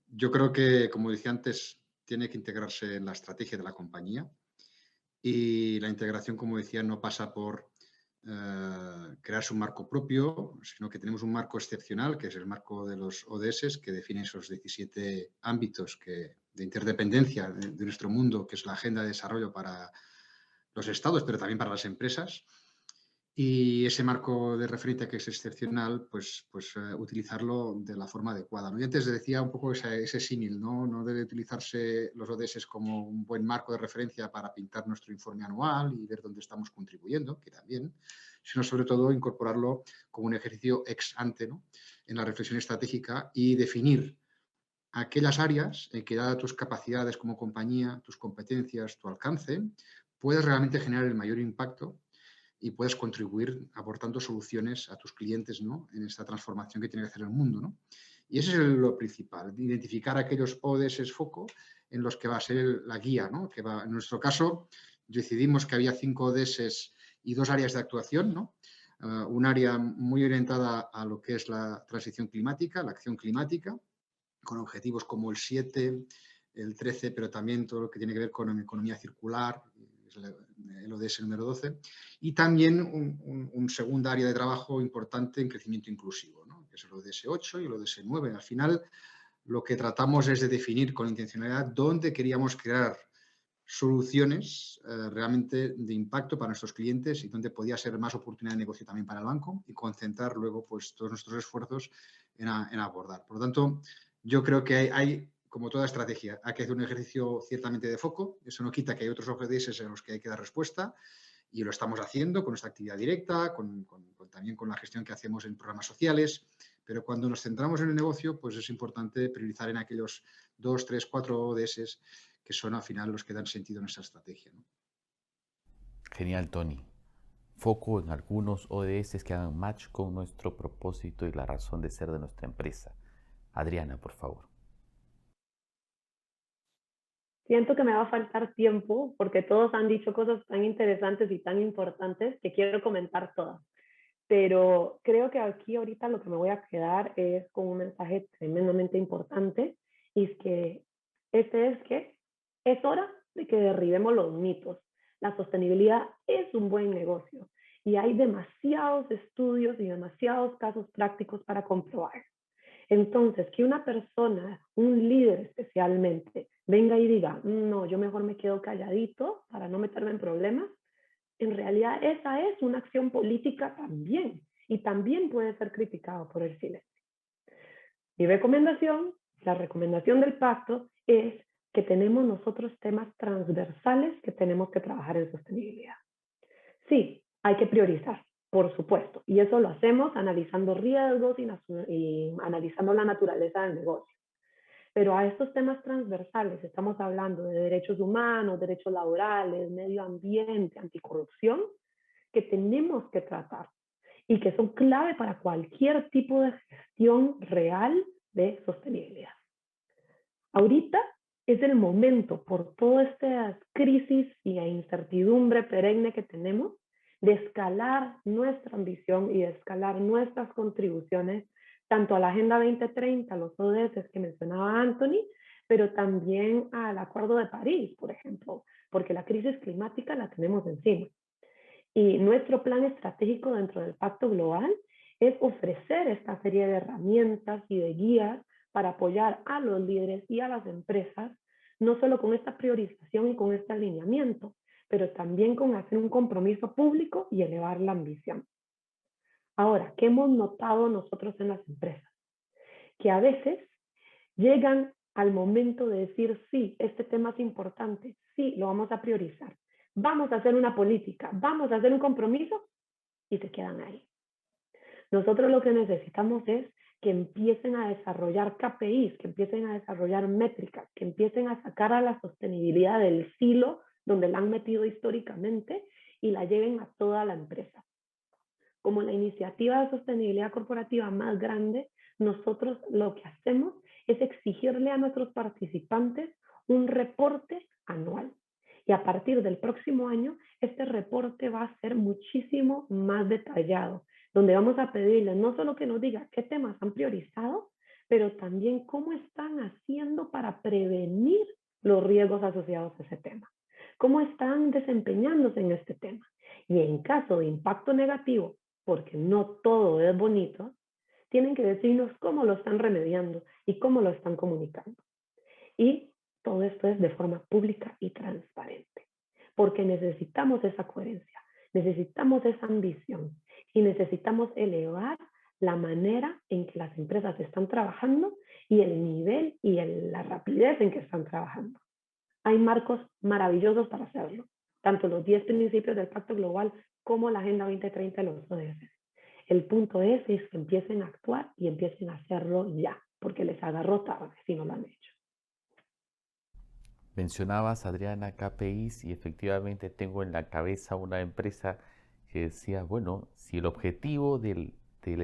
Yo creo que, como decía antes, tiene que integrarse en la estrategia de la compañía, y la integración, como decía, no pasa por crearse un marco propio, sino que tenemos un marco excepcional, que es el marco de los ODS, que define esos 17 ámbitos de interdependencia de nuestro mundo, que es la agenda de desarrollo para los estados, pero también para las empresas. Y ese marco de referencia, que es excepcional, pues utilizarlo de la forma adecuada, ¿no? Y antes decía un poco ese símil, ¿no? No debe utilizarse los ODS como un buen marco de referencia para pintar nuestro informe anual y ver dónde estamos contribuyendo, que también, sino sobre todo incorporarlo como un ejercicio ex ante, ¿no? En la reflexión estratégica, y definir aquellas áreas en que, dadas tus capacidades como compañía, tus competencias, tu alcance, puedes realmente generar el mayor impacto y puedes contribuir aportando soluciones a tus clientes, ¿no? En esta transformación que tiene que hacer el mundo, ¿no? Y eso es lo principal, identificar aquellos ODS foco en los que va a ser la guía, ¿no? En nuestro caso, decidimos que había 5 ODS y 2 áreas de actuación, ¿no? Un área muy orientada a lo que es la transición climática, la acción climática, con objetivos como el 7, el 13, pero también todo lo que tiene que ver con economía circular, el ODS número 12, y también un segundo área de trabajo importante en crecimiento inclusivo, ¿no? Que es el ODS 8 y el ODS 9. Al final, lo que tratamos es de definir con intencionalidad dónde queríamos crear soluciones realmente de impacto para nuestros clientes y dónde podía ser más oportunidad de negocio también para el banco, y concentrar luego pues todos nuestros esfuerzos en abordar. Por lo tanto, yo creo que hay, como toda estrategia, hay que hacer un ejercicio ciertamente de foco. Eso no quita que hay otros ODS en los que hay que dar respuesta, Y lo estamos haciendo con nuestra actividad directa, también con la gestión que hacemos en programas sociales, pero cuando nos centramos en el negocio, pues es importante priorizar en aquellos 2, 3, 4 ODS que son al final los que dan sentido a nuestra estrategia, ¿no? Genial, Tony. Foco en algunos ODS que hagan match con nuestro propósito y la razón de ser de nuestra empresa. Adriana, por favor. Siento que me va a faltar tiempo porque todos han dicho cosas tan interesantes y tan importantes que quiero comentar todas. Pero creo que aquí ahorita lo que me voy a quedar es con un mensaje tremendamente importante y es que es hora de que derribemos los mitos. La sostenibilidad es un buen negocio y hay demasiados estudios y demasiados casos prácticos para comprobar. Entonces, que una persona, un líder especialmente, venga y diga, no, yo mejor me quedo calladito para no meterme en problemas, en realidad esa es una acción política también y también puede ser criticado por el silencio. Mi recomendación, la recomendación del pacto es que tenemos nosotros temas transversales que tenemos que trabajar en sostenibilidad. Sí, hay que priorizar, por supuesto, y eso lo hacemos analizando riesgos y analizando la naturaleza del negocio. Pero a estos temas transversales estamos hablando de derechos humanos, derechos laborales, medio ambiente, anticorrupción, que tenemos que tratar y que son clave para cualquier tipo de gestión real de sostenibilidad. Ahorita es el momento, por toda esta crisis y la incertidumbre perenne que tenemos, de escalar nuestra ambición y de escalar nuestras contribuciones tanto a la Agenda 2030, a los ODS que mencionaba Anthony, pero también al Acuerdo de París, por ejemplo, porque la crisis climática la tenemos encima. Y nuestro plan estratégico dentro del Pacto Global es ofrecer esta serie de herramientas y de guías para apoyar a los líderes y a las empresas, no solo con esta priorización y con este alineamiento, pero también con hacer un compromiso público y elevar la ambición. Ahora, ¿qué hemos notado nosotros en las empresas? Que a veces llegan al momento de decir, sí, este tema es importante, sí, lo vamos a priorizar, vamos a hacer una política, vamos a hacer un compromiso, y se quedan ahí. Nosotros lo que necesitamos es que empiecen a desarrollar KPIs, que empiecen a desarrollar métricas, que empiecen a sacar a la sostenibilidad del silo donde la han metido históricamente y la lleven a toda la empresa. Como la iniciativa de sostenibilidad corporativa más grande, nosotros lo que hacemos es exigirle a nuestros participantes un reporte anual. Y a partir del próximo año, este reporte va a ser muchísimo más detallado, donde vamos a pedirles no solo que nos diga qué temas han priorizado, pero también cómo están haciendo para prevenir los riesgos asociados a ese tema. Cómo están desempeñándose en este tema. Y en caso de impacto negativo, porque no todo es bonito, tienen que decirnos cómo lo están remediando y cómo lo están comunicando. Y todo esto es de forma pública y transparente, porque necesitamos esa coherencia, necesitamos esa ambición y necesitamos elevar la manera en que las empresas están trabajando y el nivel y la rapidez en que están trabajando. Hay marcos maravillosos para hacerlo, tanto los 10 principios del Pacto Global como la Agenda 2030 de los ODS. El punto es que empiecen a actuar y empiecen a hacerlo ya, porque les agarró tarde si no lo han hecho. Mencionabas, Adriana, KPIs y efectivamente tengo en la cabeza una empresa que decía, bueno, si el objetivo del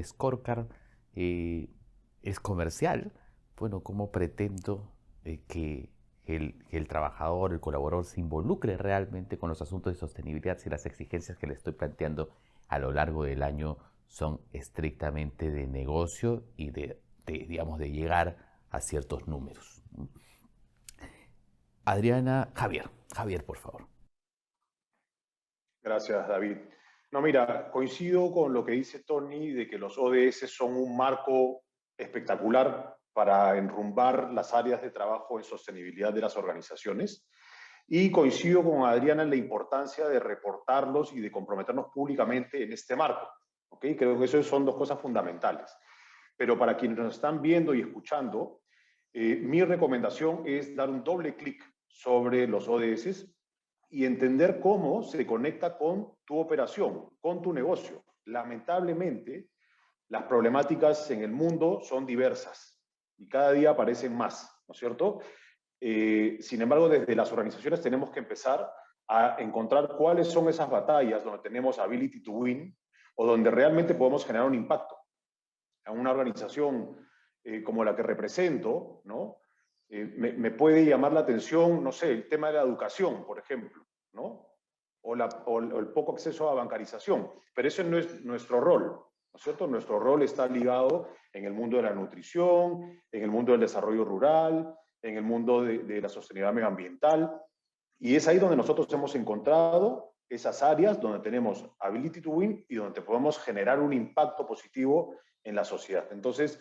scorecard es comercial, bueno, ¿cómo pretendo que el trabajador, el colaborador se involucre realmente con los asuntos de sostenibilidad si las exigencias que le estoy planteando a lo largo del año son estrictamente de negocio y digamos, de llegar a ciertos números? Adriana, Javier, por favor. Gracias, David. No, mira, coincido con lo que dice Tony de que los ODS son un marco espectacular para enrumbar las áreas de trabajo en sostenibilidad de las organizaciones. Y coincido con Adriana en la importancia de reportarlos y de comprometernos públicamente en este marco. ¿Okay? Creo que eso son dos cosas fundamentales. Pero para quienes nos están viendo y escuchando, mi recomendación es dar un doble clic sobre los ODS y entender cómo se conecta con tu operación, con tu negocio. Lamentablemente, las problemáticas en el mundo son diversas y cada día aparecen más, ¿no es cierto? Sin embargo, desde las organizaciones tenemos que empezar a encontrar cuáles son esas batallas donde tenemos ability to win o donde realmente podemos generar un impacto. En una organización como la que represento, ¿no? Me puede llamar la atención, no sé, el tema de la educación, por ejemplo, ¿no? O el poco acceso a bancarización, pero ese no es nuestro rol, ¿no es cierto? Nuestro rol está ligado en el mundo de la nutrición, en el mundo del desarrollo rural, en el mundo de la sostenibilidad medioambiental, y es ahí donde nosotros hemos encontrado esas áreas donde tenemos ability to win y donde podemos generar un impacto positivo en la sociedad. Entonces,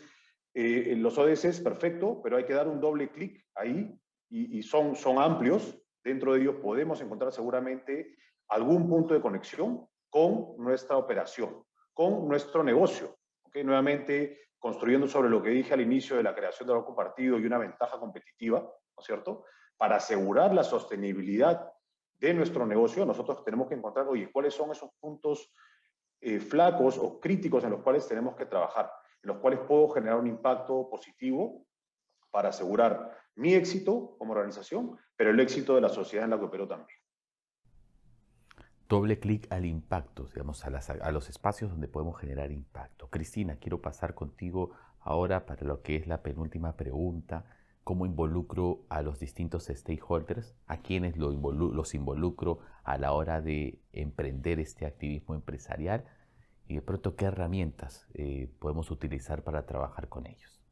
los ODS es perfecto, pero hay que dar un doble clic ahí y son amplios. Dentro de ellos podemos encontrar seguramente algún punto de conexión con nuestra operación, con nuestro negocio. ¿Okay? Nuevamente, construyendo sobre lo que dije al inicio de la creación de algo compartido y una ventaja competitiva, ¿no es cierto? Para asegurar la sostenibilidad de nuestro negocio, nosotros tenemos que encontrar, oye, ¿cuáles son esos puntos flacos o críticos en los cuales tenemos que trabajar, en los cuales puedo generar un impacto positivo para asegurar mi éxito como organización, pero el éxito de la sociedad en la que opero también? Doble clic al impacto, digamos, a los espacios donde podemos generar impacto. Cristina, quiero pasar contigo ahora para lo que es la penúltima pregunta. ¿Cómo involucro a los distintos stakeholders? ¿A quiénes los involucro a la hora de emprender este activismo empresarial? Y de pronto, ¿qué herramientas podemos utilizar para trabajar con ellos?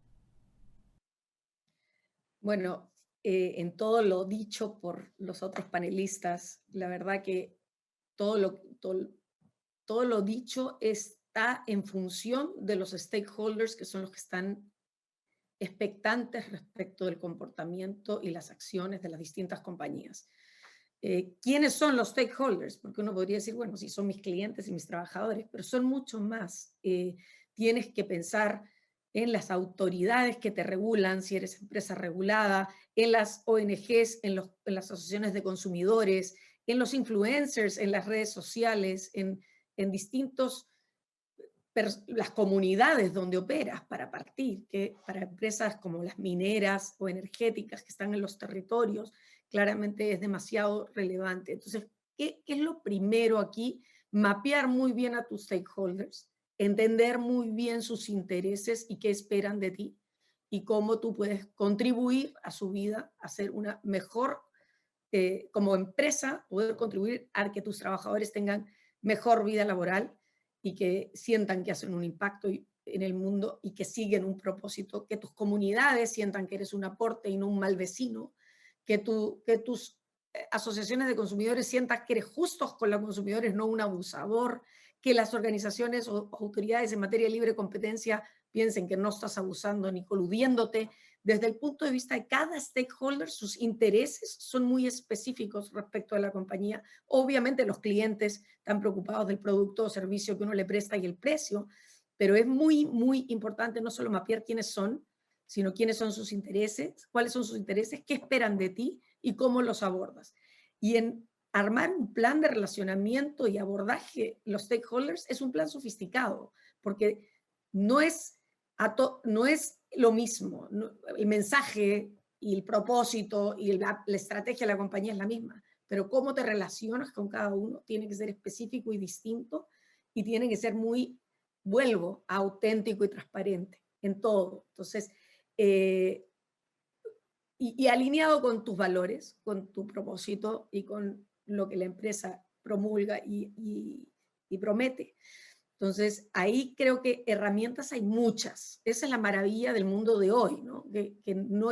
Bueno, en todo lo dicho por los otros panelistas, la verdad que todo lo dicho está en función de los stakeholders, que son los que están expectantes respecto del comportamiento y las acciones de las distintas compañías. ¿Quiénes son los stakeholders? Porque uno podría decir, bueno, sí, son mis clientes y mis trabajadores, pero son mucho más. Tienes que pensar en las autoridades que te regulan, si eres empresa regulada, en las ONGs, en las asociaciones de consumidores, en los influencers, en las redes sociales, en distintos las comunidades donde operas para partir, que para empresas como las mineras o energéticas que están en los territorios, claramente es demasiado relevante. Entonces, ¿qué es lo primero aquí? Mapear muy bien a tus stakeholders, entender muy bien sus intereses y qué esperan de ti y cómo tú puedes contribuir a su vida, a ser una mejor, como empresa, poder contribuir a que tus trabajadores tengan mejor vida laboral y que sientan que hacen un impacto en el mundo y que siguen un propósito, que tus comunidades sientan que eres un aporte y no un mal vecino, que tus asociaciones de consumidores sientan que eres justos con los consumidores, no un abusador, que las organizaciones o autoridades en materia de libre competencia piensen que no estás abusando ni coludiéndote. Desde el punto de vista de cada stakeholder, sus intereses son muy específicos respecto a la compañía. Obviamente los clientes están preocupados del producto o servicio que uno le presta y el precio, pero es muy, muy importante no solo mapear quiénes son, sino quiénes son sus intereses, cuáles son sus intereses, qué esperan de ti y cómo los abordas. Y en armar un plan de relacionamiento y abordaje los stakeholders es un plan sofisticado, porque no es lo mismo. El mensaje y el propósito y la estrategia de la compañía es la misma, pero cómo te relacionas con cada uno tiene que ser específico y distinto y tiene que ser muy, vuelvo, auténtico y transparente en todo. Entonces, y alineado con tus valores, con tu propósito y con lo que la empresa promulga y promete. Entonces, ahí creo que herramientas hay muchas. Esa es la maravilla del mundo de hoy, ¿no? Que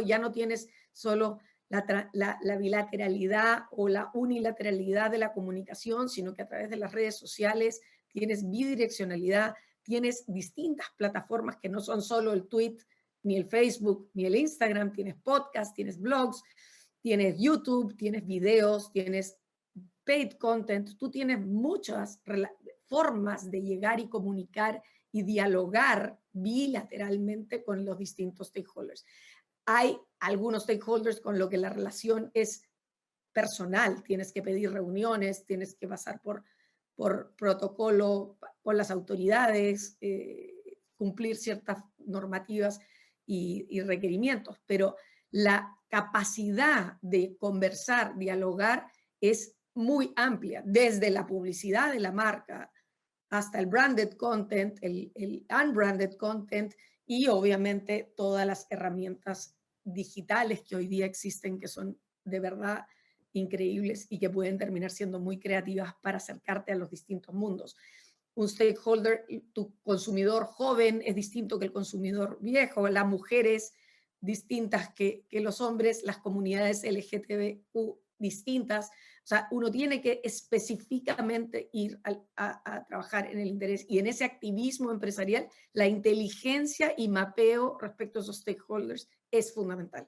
ya no tienes solo la bilateralidad o la unilateralidad de la comunicación, sino que a través de las redes sociales tienes bidireccionalidad, tienes distintas plataformas que no son solo el tweet, ni el Facebook, ni el Instagram, tienes podcast, tienes blogs, tienes YouTube, tienes videos, tienes paid content, tú tienes muchas formas de llegar y comunicar y dialogar bilateralmente con los distintos stakeholders. Hay algunos stakeholders con los que la relación es personal, tienes que pedir reuniones, tienes que pasar por protocolo con las autoridades, cumplir ciertas normativas y requerimientos, pero la capacidad de conversar, dialogar, es muy amplia, desde la publicidad de la marca hasta el branded content, el unbranded content y obviamente todas las herramientas digitales que hoy día existen, que son de verdad increíbles y que pueden terminar siendo muy creativas para acercarte a los distintos mundos. Un stakeholder, tu consumidor joven es distinto que el consumidor viejo, las mujeres distintas que los hombres, las comunidades LGTBQ distintas. O sea, uno tiene que específicamente ir a trabajar en el interés y en ese activismo empresarial, la inteligencia y mapeo respecto a esos stakeholders es fundamental.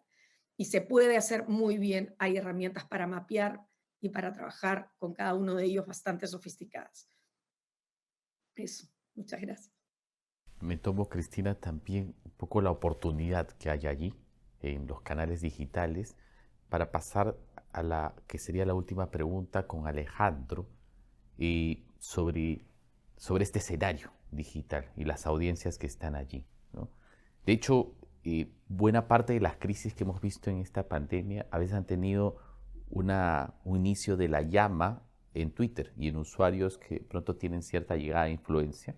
Y se puede hacer muy bien, hay herramientas para mapear y para trabajar con cada uno de ellos bastante sofisticadas. Eso, muchas gracias. Me tomo, Cristina, también un poco la oportunidad que hay allí en los canales digitales para pasar a la que sería la última pregunta con Alejandro sobre este escenario digital y las audiencias que están allí, ¿no? De hecho, buena parte de las crisis que hemos visto en esta pandemia a veces han tenido un inicio de la llama en Twitter y en usuarios que pronto tienen cierta llegada de influencia.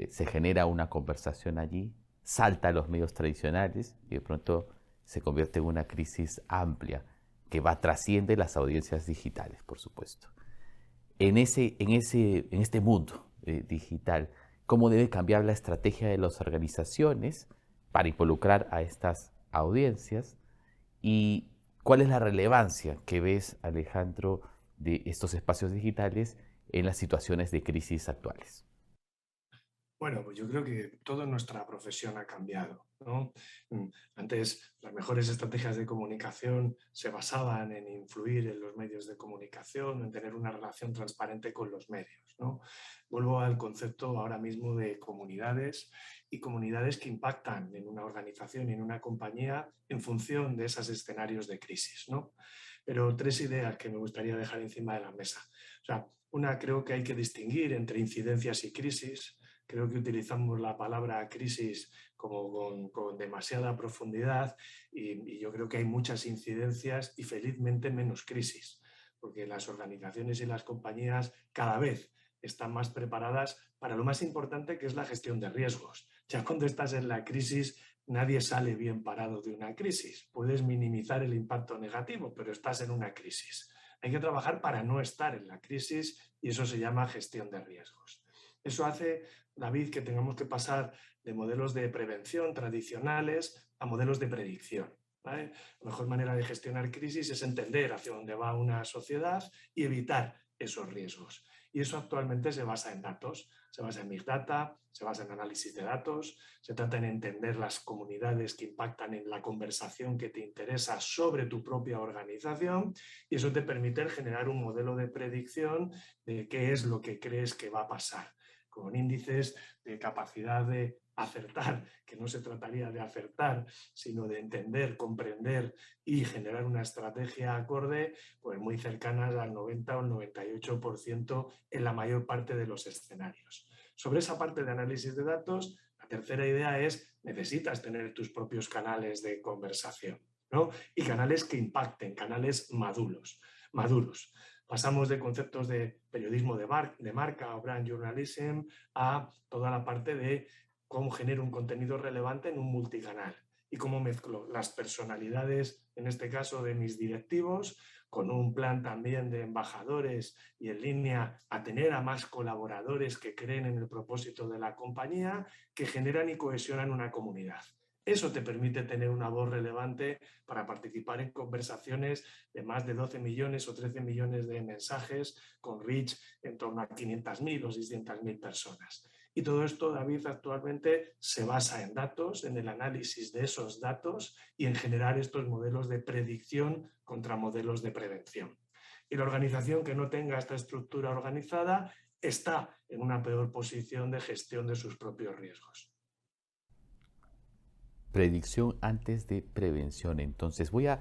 Se genera una conversación allí, salta a los medios tradicionales y de pronto se convierte en una crisis amplia que trasciende las audiencias digitales, por supuesto. En este mundo digital, ¿cómo debe cambiar la estrategia de las organizaciones para involucrar a estas audiencias? ¿Y cuál es la relevancia que ves, Alejandro, de estos espacios digitales en las situaciones de crisis actuales? Bueno, pues yo creo que toda nuestra profesión ha cambiado, ¿no? Antes las mejores estrategias de comunicación se basaban en influir en los medios de comunicación, en tener una relación transparente con los medios, ¿no? Vuelvo al concepto ahora mismo de comunidades y comunidades que impactan en una organización y en una compañía en función de esos escenarios de crisis, ¿no? Pero tres ideas que me gustaría dejar encima de la mesa. O sea, una, creo que hay que distinguir entre incidencias y crisis. Creo que utilizamos la palabra crisis como con demasiada profundidad y yo creo que hay muchas incidencias y felizmente menos crisis, porque las organizaciones y las compañías cada vez están más preparadas para lo más importante, que es la gestión de riesgos. Ya cuando estás en la crisis, nadie sale bien parado de una crisis. Puedes minimizar el impacto negativo, pero estás en una crisis. Hay que trabajar para no estar en la crisis y eso se llama gestión de riesgos. Eso hace, David, que tengamos que pasar de modelos de prevención tradicionales a modelos de predicción, ¿vale? La mejor manera de gestionar crisis es entender hacia dónde va una sociedad y evitar esos riesgos. Y eso actualmente se basa en datos, se basa en Big Data, se basa en análisis de datos, se trata en entender las comunidades que impactan en la conversación que te interesa sobre tu propia organización y eso te permite generar un modelo de predicción de qué es lo que crees que va a pasar, con índices de capacidad de acertar, que no se trataría de acertar, sino de entender, comprender y generar una estrategia acorde, pues muy cercanas al 90 o 98% en la mayor parte de los escenarios. Sobre esa parte de análisis de datos, la tercera idea es necesitas tener tus propios canales de conversación, ¿no? Y canales que impacten, canales maduros. Pasamos de conceptos de periodismo de marca o brand journalism a toda la parte de cómo genero un contenido relevante en un multicanal y cómo mezclo las personalidades, en este caso de mis directivos, con un plan también de embajadores y en línea a tener a más colaboradores que creen en el propósito de la compañía, que generan y cohesionan una comunidad. Eso te permite tener una voz relevante para participar en conversaciones de más de 12 millones o 13 millones de mensajes con reach en torno a 500.000 o 600.000 personas. Y todo esto, David, actualmente se basa en datos, en el análisis de esos datos y en generar estos modelos de predicción contra modelos de prevención. Y la organización que no tenga esta estructura organizada está en una peor posición de gestión de sus propios riesgos. Predicción antes de prevención. Entonces voy a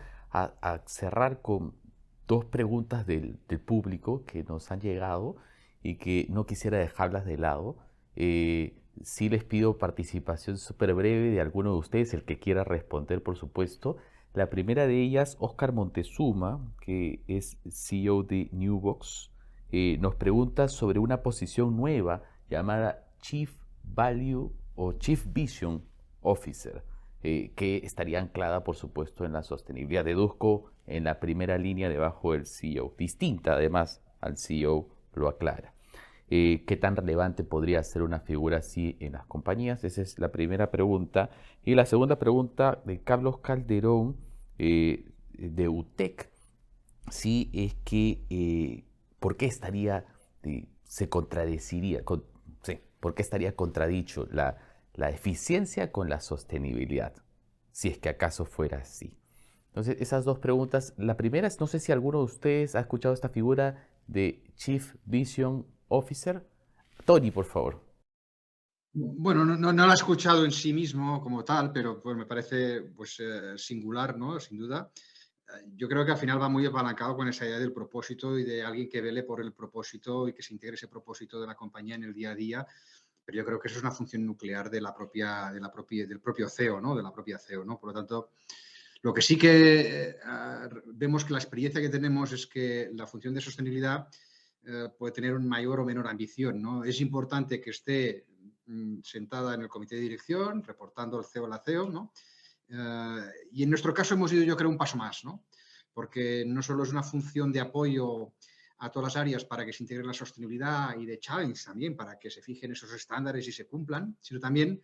cerrar con dos preguntas del público que nos han llegado y que no quisiera dejarlas de lado. Sí les pido participación súper breve de alguno de ustedes, el que quiera responder, por supuesto. La primera de ellas, Oscar Montezuma, que es CEO de Newbox, nos pregunta sobre una posición nueva llamada Chief Value o Chief Vision Officer, que estaría anclada, por supuesto, en la sostenibilidad. Deduzco en la primera línea debajo del CEO, distinta además al CEO, lo aclara. ¿Qué tan relevante podría ser una figura así en las compañías? Esa es la primera pregunta. Y la segunda pregunta de Carlos Calderón, de UTEC, sí es que, ¿por qué estaría, se contradeciría, sí, por qué estaría contradicho la eficiencia con la sostenibilidad? Si es que acaso fuera así. Entonces, esas dos preguntas. La primera es, no sé si alguno de ustedes ha escuchado esta figura de Chief Vision Officer. Tony, por favor. Bueno, no lo he escuchado en sí mismo como tal, pero pues me parece pues, singular, ¿no? Sin duda. Yo creo que al final va muy apalancado con esa idea del propósito y de alguien que vele por el propósito y que se integre ese propósito de la compañía en el día a día. Pero yo creo que eso es una función nuclear del propio CEO, ¿no? De la propia CEO, ¿no? Por lo tanto, lo que sí que vemos que la experiencia que tenemos es que la función de sostenibilidad puede tener un mayor o menor ambición, ¿no? Es importante que esté sentada en el comité de dirección, reportando al CEO o la CEO, ¿no? Y en nuestro caso hemos ido, yo creo, un paso más, ¿no? Porque no solo es una función de apoyo a todas las áreas para que se integre la sostenibilidad y de challenge también, para que se fijen esos estándares y se cumplan, sino también,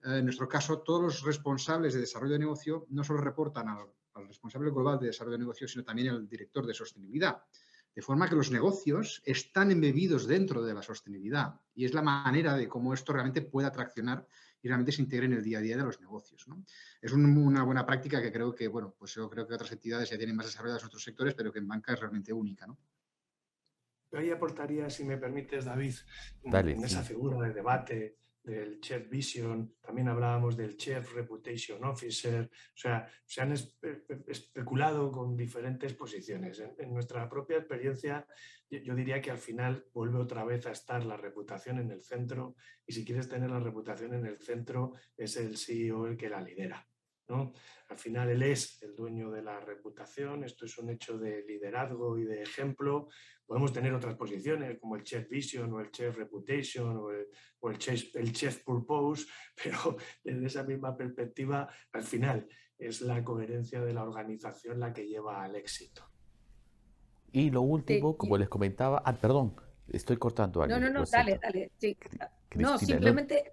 en nuestro caso, todos los responsables de desarrollo de negocio no solo reportan al responsable global de desarrollo de negocio, sino también al director de sostenibilidad. De forma que los negocios están embebidos dentro de la sostenibilidad y es la manera de cómo esto realmente pueda traccionar y realmente se integre en el día a día de los negocios, ¿no? Es una buena práctica que creo que, bueno, pues yo creo que otras entidades ya tienen más desarrolladas en otros sectores, pero que en banca es realmente única, ¿no? Yo ahí aportaría, si me permites, David, Dale, en esa sí. figura de debate del Chief Vision, también hablábamos del Chief Reputation Officer, o sea, se han especulado con diferentes posiciones. En nuestra propia experiencia, yo diría que al final vuelve otra vez a estar la reputación en el centro y si quieres tener la reputación en el centro es el CEO el que la lidera, ¿no? Al final él es el dueño de la reputación, esto es un hecho de liderazgo y de ejemplo. Podemos tener otras posiciones como el Chef Vision o el Chef Reputation o el Chef Purpose, pero desde esa misma perspectiva, al final es la coherencia de la organización la que lleva al éxito. Y lo último, Y- como les comentaba, perdón, estoy cortando a no, no, alguien, lo no, dale, siento. dale. Sí. No, Cristina, no, simplemente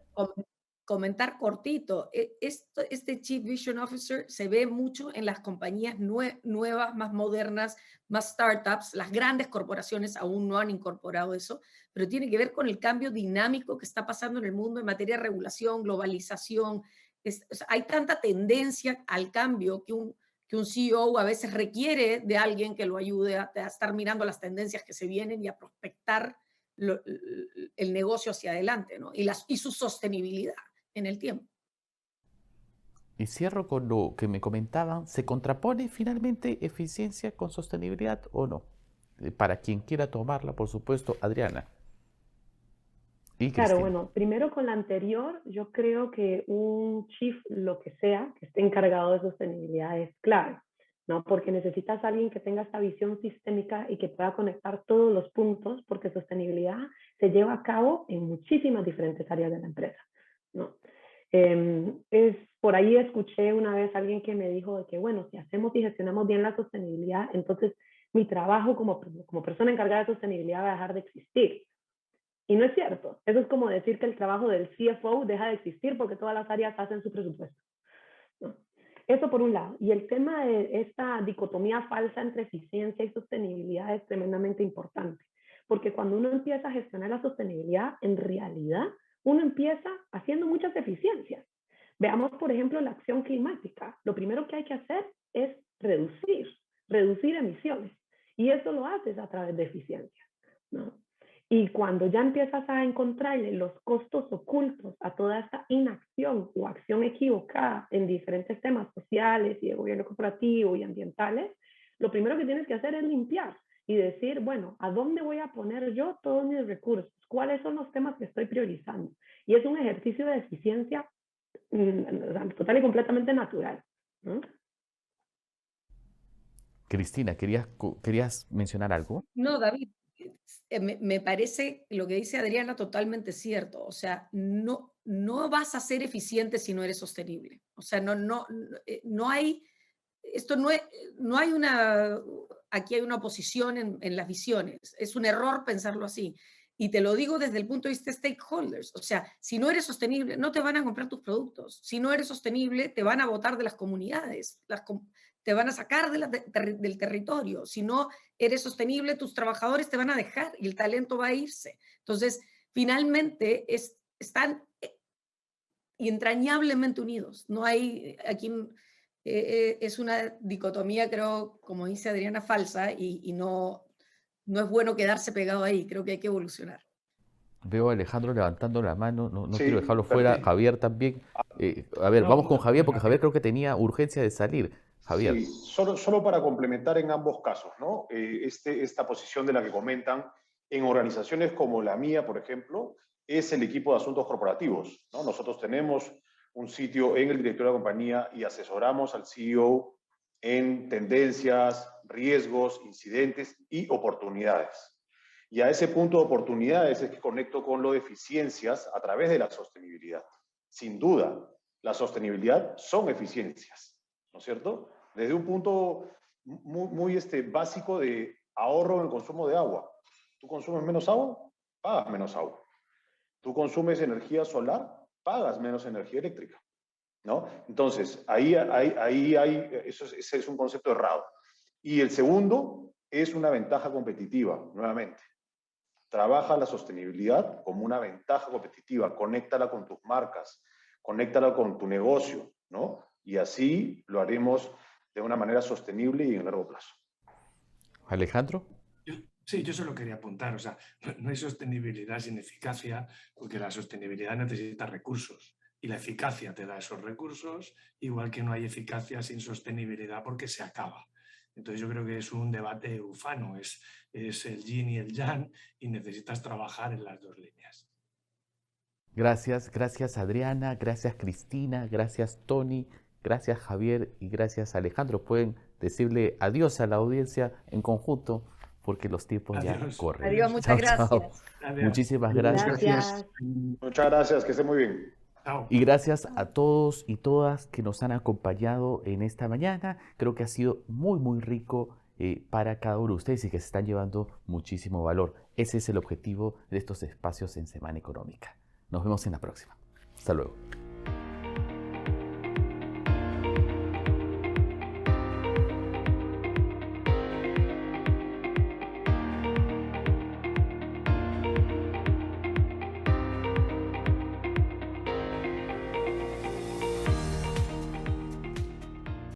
comentar cortito. Este Chief Vision Officer se ve mucho en las compañías nuevas, más modernas, más startups. Las grandes corporaciones aún no han incorporado eso, pero tiene que ver con el cambio dinámico que está pasando en el mundo en materia de regulación, globalización. O sea, hay tanta tendencia al cambio que un CEO a veces requiere de alguien que lo ayude a estar mirando las tendencias que se vienen y a prospectar el negocio hacia adelante, ¿no? Y su sostenibilidad en el tiempo. y cierro con lo que me comentaban, ¿se contrapone finalmente eficiencia con sostenibilidad o no? Para quien quiera tomarla, por supuesto, Adriana y Claro, Cristina. bueno, primero con la anterior, yo creo que un chief, lo que sea, que esté encargado de sostenibilidad es clave, ¿no? Porque necesitas a alguien que tenga esta visión sistémica y que pueda conectar todos los puntos, porque sostenibilidad se lleva a cabo en muchísimas diferentes áreas de la empresa, ¿no? Por ahí escuché una vez a alguien que me dijo de que, bueno, si hacemos y gestionamos bien la sostenibilidad, entonces mi trabajo como persona encargada de sostenibilidad va a dejar de existir. Y no es cierto. Eso es como decir que el trabajo del CFO deja de existir porque todas las áreas hacen su presupuesto, ¿no? Eso por un lado. Y el tema de esta dicotomía falsa entre eficiencia y sostenibilidad es tremendamente importante. Porque cuando uno empieza a gestionar la sostenibilidad, en realidad uno empieza haciendo muchas eficiencias. Veamos, por ejemplo, la acción climática. Lo primero que hay que hacer es reducir emisiones. Y eso lo haces a través de eficiencia, ¿no? Y cuando ya empiezas a encontrarle los costos ocultos a toda esta inacción o acción equivocada en diferentes temas sociales y de gobierno corporativo y ambientales, lo primero que tienes que hacer es limpiar y decir, bueno, ¿a dónde voy a poner yo todos mis recursos? ¿Cuáles son los temas que estoy priorizando? Y es un ejercicio de eficiencia total y completamente natural, ¿no? Cristina, ¿querías mencionar algo? No, David, me parece lo que dice Adriana totalmente cierto. O sea, no vas a ser eficiente si no eres sostenible. O sea, no hay, esto no hay aquí hay una oposición en las visiones. Es un error pensarlo así. Y te lo digo desde el punto de vista de stakeholders. O sea, si no eres sostenible, no te van a comprar tus productos. Si no eres sostenible, te van a botar de las comunidades. Te van a sacar del territorio. Si no eres sostenible, tus trabajadores te van a dejar y el talento va a irse. Entonces, finalmente, están entrañablemente unidos. No hay aquí, es una dicotomía, creo, como dice Adriana, falsa y no es bueno quedarse pegado ahí. Creo que hay que evolucionar. Veo a Alejandro levantando la mano, no quiero Sí, dejarlo fuera. Javier también. A ver, No, vamos con Javier, porque a Javier ver, creo que tenía urgencia de salir. Javier. sí, solo para complementar en ambos casos, ¿no? Esta posición de la que comentan, en organizaciones como la mía, por ejemplo, es el equipo de asuntos corporativos, ¿no? Nosotros tenemos un sitio en el directorio de la compañía y asesoramos al CEO en tendencias, riesgos, incidentes y oportunidades. Y a ese punto de oportunidades es que conecto con lo de eficiencias a través de la sostenibilidad. Sin duda, la sostenibilidad son eficiencias, ¿no es cierto? Desde un punto muy básico de ahorro en el consumo de agua. ¿Tú consumes menos agua? Pagas menos agua. ¿Tú consumes energía solar? Pagas menos energía eléctrica, ¿no? Entonces, ese es un concepto errado. Y el segundo es una ventaja competitiva, nuevamente. Trabaja la sostenibilidad como una ventaja competitiva, conéctala con tus marcas, conéctala con tu negocio, ¿no? Y así lo haremos de una manera sostenible y en largo plazo. Alejandro. Sí, yo solo quería apuntar, o sea, no hay sostenibilidad sin eficacia, porque la sostenibilidad necesita recursos y la eficacia te da esos recursos, igual que no hay eficacia sin sostenibilidad porque se acaba. Entonces yo creo que es un debate ufano, es el yin y el yang y necesitas trabajar en las dos líneas. Gracias Adriana, gracias Cristina, gracias Tony, gracias Javier y gracias Alejandro. Pueden decirle adiós a la audiencia en conjunto porque los tiempos ya Adiós. corren. Adiós, muchas Chao. gracias. Adiós. Muchísimas gracias. Gracias. Muchas gracias, que esté muy bien. Chao. Y gracias a todos y todas que nos han acompañado en esta mañana. Creo que ha sido muy rico para cada uno de ustedes y que se están llevando muchísimo valor. Ese es el objetivo de estos espacios en Semana Económica. Nos vemos en la próxima. Hasta luego.